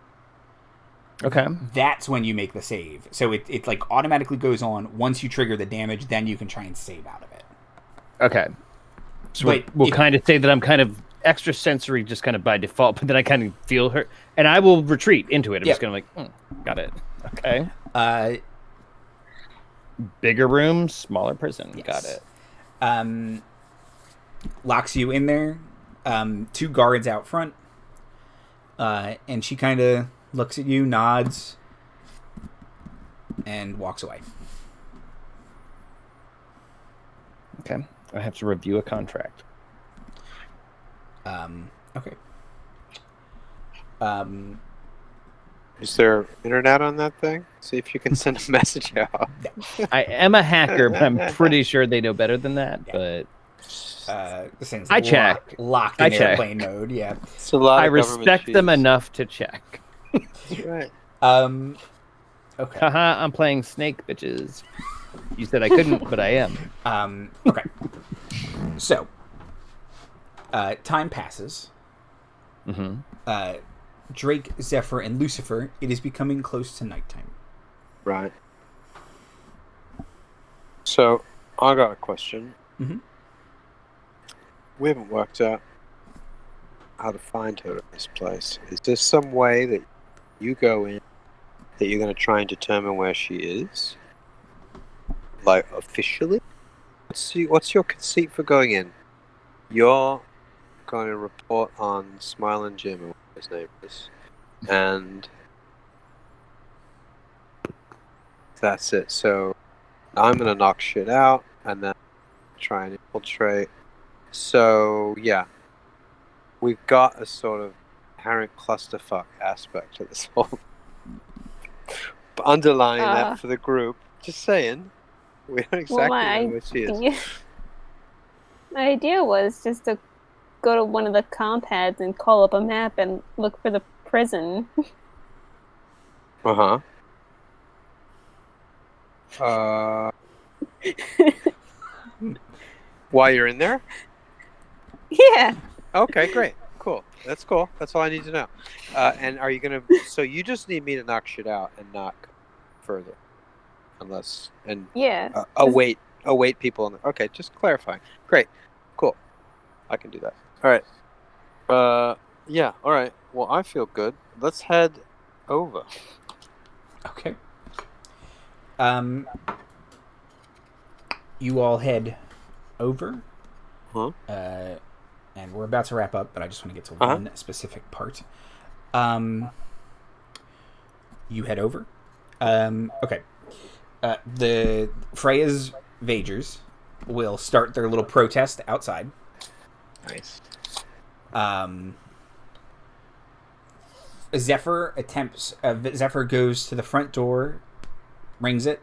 Okay. That's when you make the save. So it like automatically goes on. Once you trigger the damage, then you can try and save out of it. Okay. So we'll kind of say that I'm kind of extrasensory just kind of by default, but then I kind of feel her, and I will retreat into it. I'm just going to like, got it. Okay. Bigger room, smaller prison. Yes. Got it. Locks you in there. 2 guards out front. And she kind of looks at you, nods, and walks away. Okay. I have to review a contract. Okay. Is there internet on that thing? See if you can send a message out. I am a hacker, but I'm pretty sure they know better than that. But this thing's I check. Locked in airplane mode. Yeah. It's a lot. I respect them enough to check. That's right. Okay. Haha, I'm playing Snake, bitches. You said I couldn't, but I am. Okay. So, time passes. Mm-hmm. Drake, Zephyr, and Lucifer, it is becoming close to nighttime. Right. So, I got a question. Mm-hmm. We haven't worked out how to find her in this place. Is there some way that you go in that you're going to try and determine where she is? Like, officially? What's your conceit for going in? You're going to report on Smiling Jim, or what his name is, and that's it. So I'm going to knock shit out and then try and infiltrate. So, yeah. We've got a sort of inherent clusterfuck aspect to this whole... But underlying that for the group, just saying, we don't exactly know where she is. My idea was just to go to one of the comp heads and call up a map and look for the prison. While you're in there? Yeah. Okay, great. Cool. That's cool. That's all I need to know. And are you going to... So you just need me to knock shit out and not further. Unless... And yeah. Await people. Okay, just clarifying. Great. Cool. I can do that. All right. Yeah, all right. Well, I feel good. Let's head over. Okay. You all head over. Huh? And we're about to wrap up, but I just want to get to one specific part. You head over. Okay. The Freya's Vagers will start their little protest outside. Nice. Zephyr goes to the front door, rings it,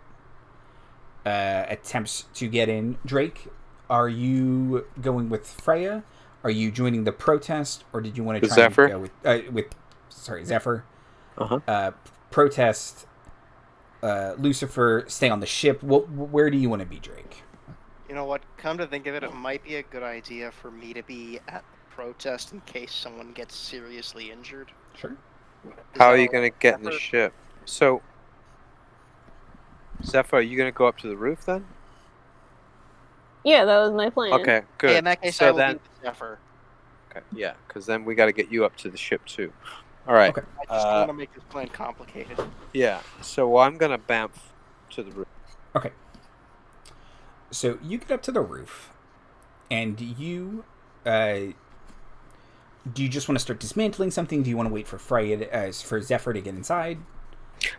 attempts to get in. Drake, are you going with Freya? Are you joining the protest, or did you want to try Zephyr? and go with Zephyr? protest Lucifer, stay on the ship. Where do you want to be, Drake? You know what? Come to think of it, it might be a good idea for me to be at the protest in case someone gets seriously injured. Sure. How are you going to get in the ship? So, Zephyr, are you going to go up to the roof then? Yeah, that was my plan. Okay, good. Hey, in that case, so I will then, be with Zephyr. okay, yeah, because then we got to get you up to the ship too. All right. Okay. I just don't want to make this plan complicated. Yeah. So I'm going to bamf to the roof. Okay. So you get up to the roof, and you, do you just want to start dismantling something? Do you want to wait for Freya, for Zephyr to get inside?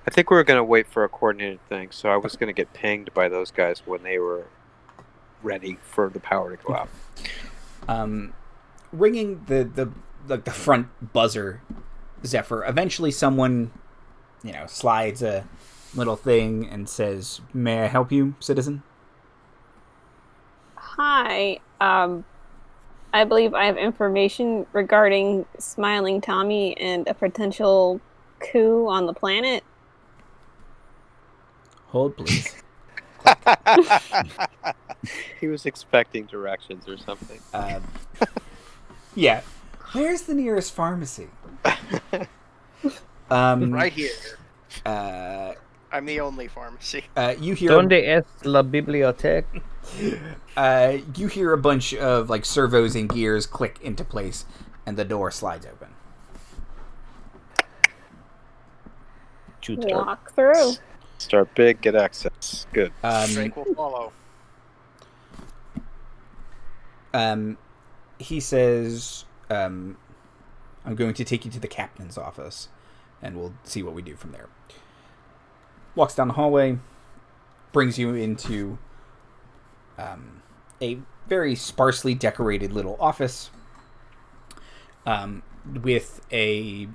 I think we were going to wait for a coordinated thing, so I was going to get pinged by those guys when they were ready for the power to go out. Ringing the front buzzer, Zephyr. Eventually, someone, slides a little thing and says, "May I help you, citizen?" Hi. I believe I have information regarding Smiling Tommy and a potential coup on the planet. Hold, please. He was expecting directions or something. Yeah. Where's the nearest pharmacy? Right here. Uh, I'm the only pharmacy. you hear. Donde es la biblioteca? You hear a bunch of servos and gears click into place, and the door slides open. Walk through. Start big, get access. Good. Drake will follow. He says, "I'm going to take you to the captain's office, and we'll see what we do from there." Walks down the hallway, brings you into a very sparsely decorated little office with a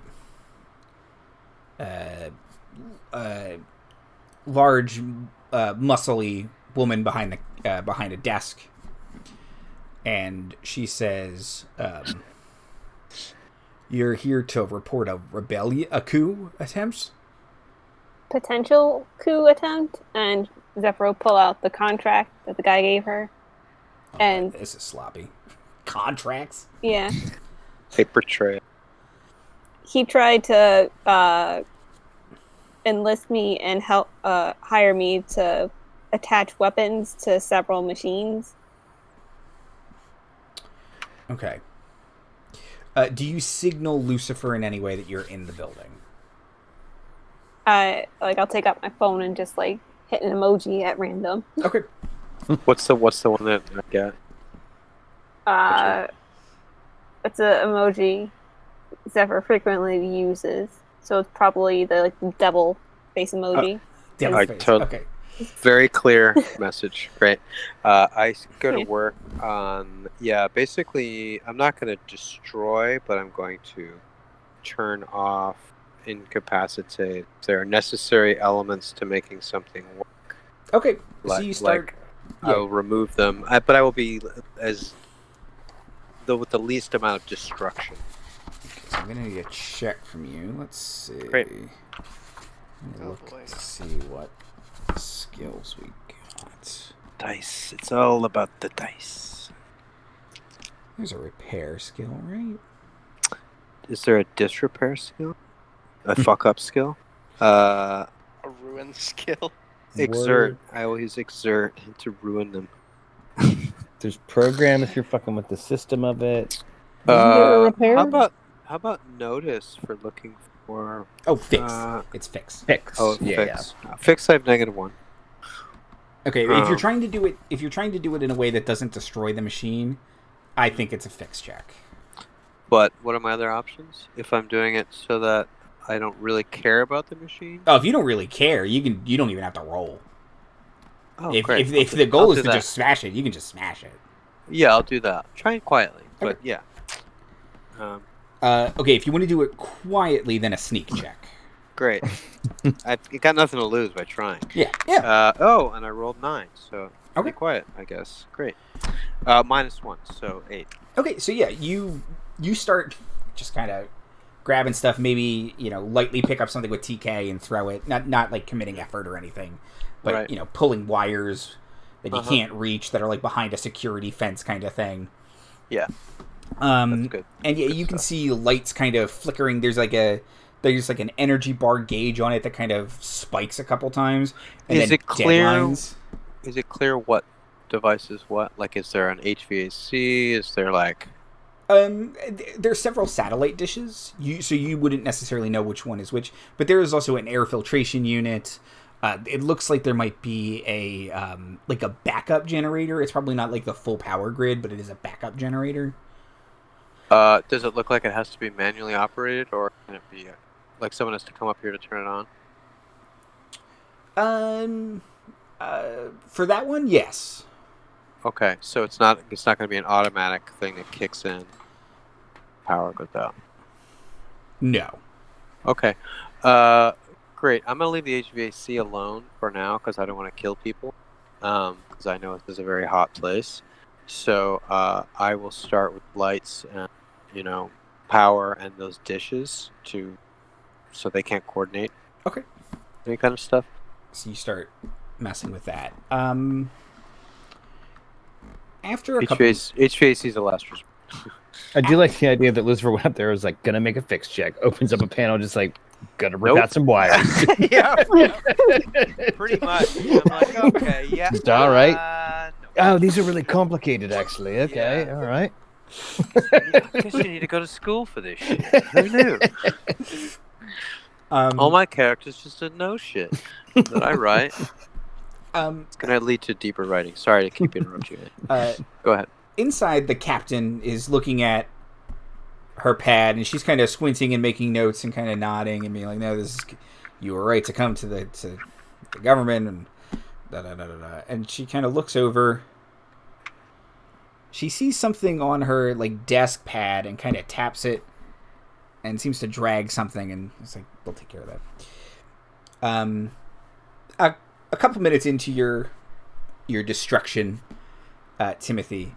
large, muscly woman behind a desk, and she says, "You're here to report a coup attempt." Potential coup attempt, and Zephyr will pull out the contract that the guy gave her. And this is sloppy. Contracts? Yeah. Paper trail. He tried to enlist me and help hire me to attach weapons to several machines. Okay. Do you signal Lucifer in any way that you're in the building? I'll take out my phone and just hit an emoji at random. Okay. What's the one that I get? It's an emoji Zephyr frequently uses, so it's probably the devil face emoji. Devil face. Okay. Very clear message. Great. I go to work on basically I'm not going to destroy, but I'm going to turn off, incapacitate. There are necessary elements to making something work. Okay. So you start. I'll remove them, but I will be with the least amount of destruction. Okay, so I'm gonna need a check from you. Let's see. Great. Look to see what skills we got. Dice. It's all about the dice. There's a repair skill, right? Is there a disrepair skill? A fuck up skill? A ruin skill? Exert. I always exert to ruin them. There's program if you're fucking with the system of it. How about notice for looking for? Oh, fix. It's fix. Fix. Oh, fix. Yeah. Fix. I have -1. Okay, if you're trying to do it in a way that doesn't destroy the machine, I think it's a fix check. But what are my other options? If I'm doing it so that I don't really care about the machine? Oh, if you don't really care, you don't even have to roll. Oh, if great. If the goal is to just smash it, you can just smash it. Yeah, I'll do that. Try it quietly, but Okay. yeah. Okay, if you want to do it quietly, then a sneak check. Great. I got nothing to lose by trying. Yeah. And I rolled 9, so Okay. be quiet, I guess. Great. -1, so 8. Okay, so yeah, you start just kind of grabbing stuff, maybe, lightly pick up something with TK and throw it. Not like committing effort or anything, but, Right. Pulling wires that you can't reach that are like behind a security fence kind of thing. Yeah. That's good. And yeah, you can see lights kind of flickering. There's like an energy bar gauge on it that kind of spikes a couple times. And Is then it clear? deadlines. Is it clear what device is what? Like, is there an HVAC? Is there like? There's several satellite dishes, so you wouldn't necessarily know which one is which. But there is also an air filtration unit. It looks like there might be a backup generator. It's probably not like the full power grid, but it is a backup generator. Does it look like it has to be manually operated, or can it be like someone has to come up here to turn it on? For that one, yes. Okay, so it's not going to be an automatic thing that kicks in. Power goes out. No. Okay. Great. I'm gonna leave the HVAC alone for now because I don't want to kill people. Because I know this is a very hot place. So I will start with lights and power and those dishes so they can't coordinate. Okay. Any kind of stuff. So you start messing with that. After a HVAC is the last resort. I do like the idea that Lucifer went up there, was like, gonna make a fix check, opens up a panel, just like, gonna rip out some wires. Yeah, pretty much. I'm like, okay, yeah. It's all right. No. Oh, these are really complicated, actually. Okay, Yeah. all right. I guess you need to go to school for this shit. Who knew? All my characters just didn't know shit that I write. It's gonna lead to deeper writing. Sorry to keep interrupting you. Go ahead. Inside, the captain is looking at her pad, and she's kind of squinting and making notes and kind of nodding and being like, "No, you were right to come to the government," and da da da da da. And she kind of looks over. She sees something on her like desk pad and kind of taps it, and seems to drag something, and it's like, "We'll take care of that." A couple minutes into your destruction, Timothy.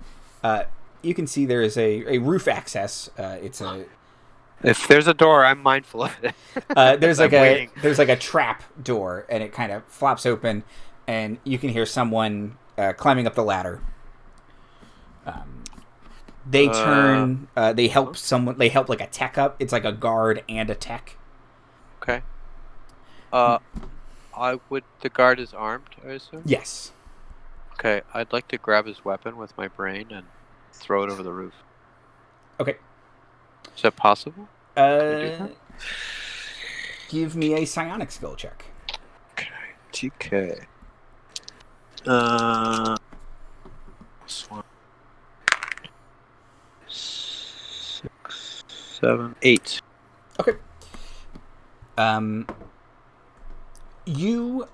You can see there is a roof access. If there's a door, I'm mindful of it. There's like a trap door, and it kind of flops open, and you can hear someone climbing up the ladder. They turn. They help someone. They help like a tech up. It's like a guard and a tech. Okay. The guard is armed, I assume? Yes. Okay, I'd like to grab his weapon with my brain and throw it over the roof. Okay. Is that possible? Give me a psionic skill check. Okay, TK. This one. 6, 7, 8. Okay. You,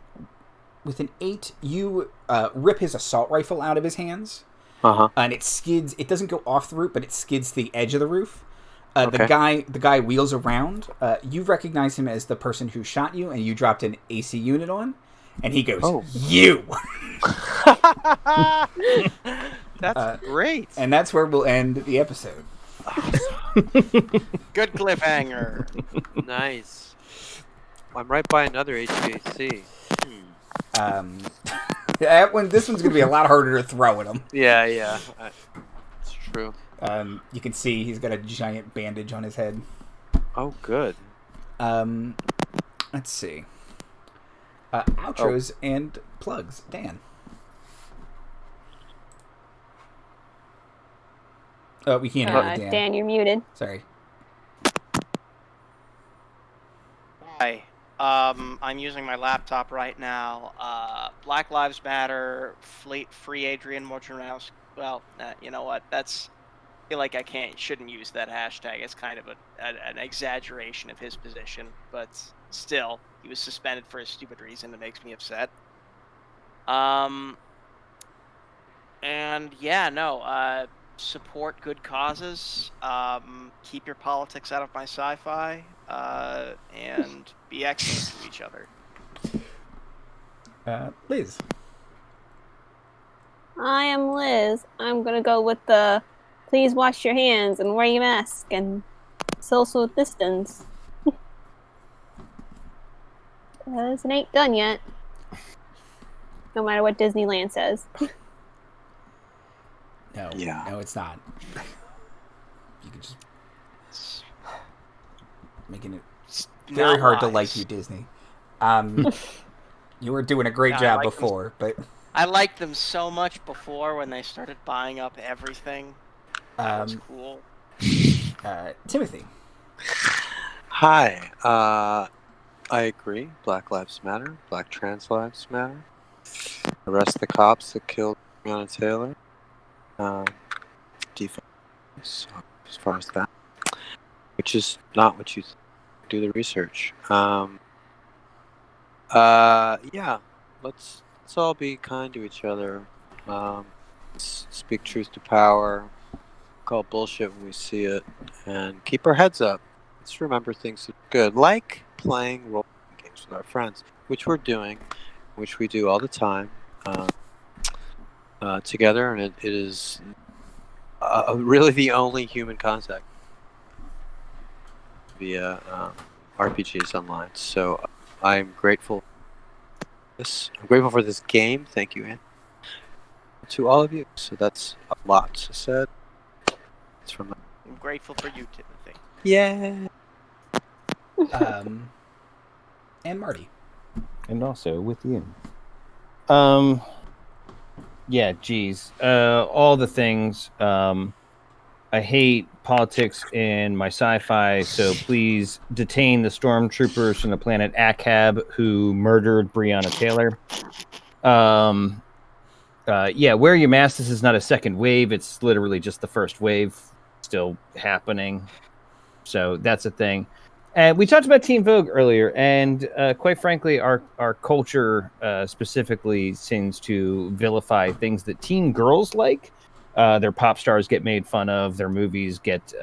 with an 8, you rip his assault rifle out of his hands. Uh-huh. And it skids. It doesn't go off the roof, but it skids to the edge of the roof. Okay. The guy wheels around. You recognize him as the person who shot you, and you dropped an AC unit on. And he goes, "Oh. You!" That's great. And that's where we'll end the episode. Good cliffhanger. Nice. I'm right by another HVAC. This one's going to be a lot harder to throw at him. Yeah. It's true. You can see he's got a giant bandage on his head. Oh, good. Let's see. Outros and plugs. Dan. Oh, we can't hear you, Dan. Dan, you're muted. Sorry. Hi. I'm using my laptop right now. Black Lives Matter, Free Adrian Wojnarowski. Well, you know what? I feel like shouldn't use that hashtag. It's kind of an exaggeration of his position, but still, he was suspended for a stupid reason that makes me upset. Support good causes. Keep your politics out of my sci-fi. And be excellent to each other. Liz. I am Liz. I'm gonna go with the please wash your hands and wear your mask and social distance. Because it ain't done yet. No matter what Disneyland says. No, Yeah. no, it's not. You could just making it very Not hard to wise. like you, Disney. You were doing a great No, I job like them. before, but I liked them so much before when they started buying up everything. That was cool. Timothy. Hi. I agree. Black Lives Matter. Black trans lives matter. Arrest the cops that killed Breonna Taylor. Defund police, as far as that, which is not what you do the research. Yeah. Let's all be kind to each other. Speak truth to power. Call bullshit when we see it, and keep our heads up. Let's remember things that are good, like playing role games with our friends, which we're doing, which we do all the time together, and it is really the only human contact via RPGs online. So I'm grateful. I'm grateful for this game. Thank you, Anne. To all of you. So that's a lot said. It's from. I'm grateful for you, Timothy. Yeah. And Marty. And also with you. Yeah, geez. All the things. I hate politics in my sci-fi, so please detain the stormtroopers from the planet Akhab who murdered Breonna Taylor. Yeah, wear your mask. This is not a second wave. It's literally just the first wave still happening. So that's a thing. And we talked about Teen Vogue earlier, and quite frankly, our culture specifically seems to vilify things that teen girls like. Their pop stars get made fun of. Their movies get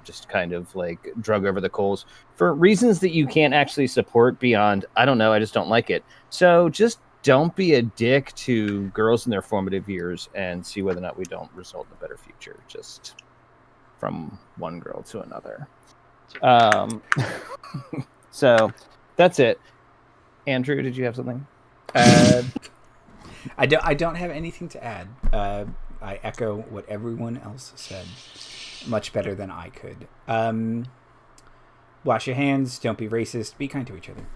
just kind of like drug over the coals for reasons that you can't actually support beyond, I don't know, I just don't like it. So just don't be a dick to girls in their formative years and see whether or not we don't result in a better future just from one girl to another. So that's it. Andrew, did you have something? I don't have anything to add. I echo what everyone else said much better than I could. Wash your hands, don't be racist, be kind to each other.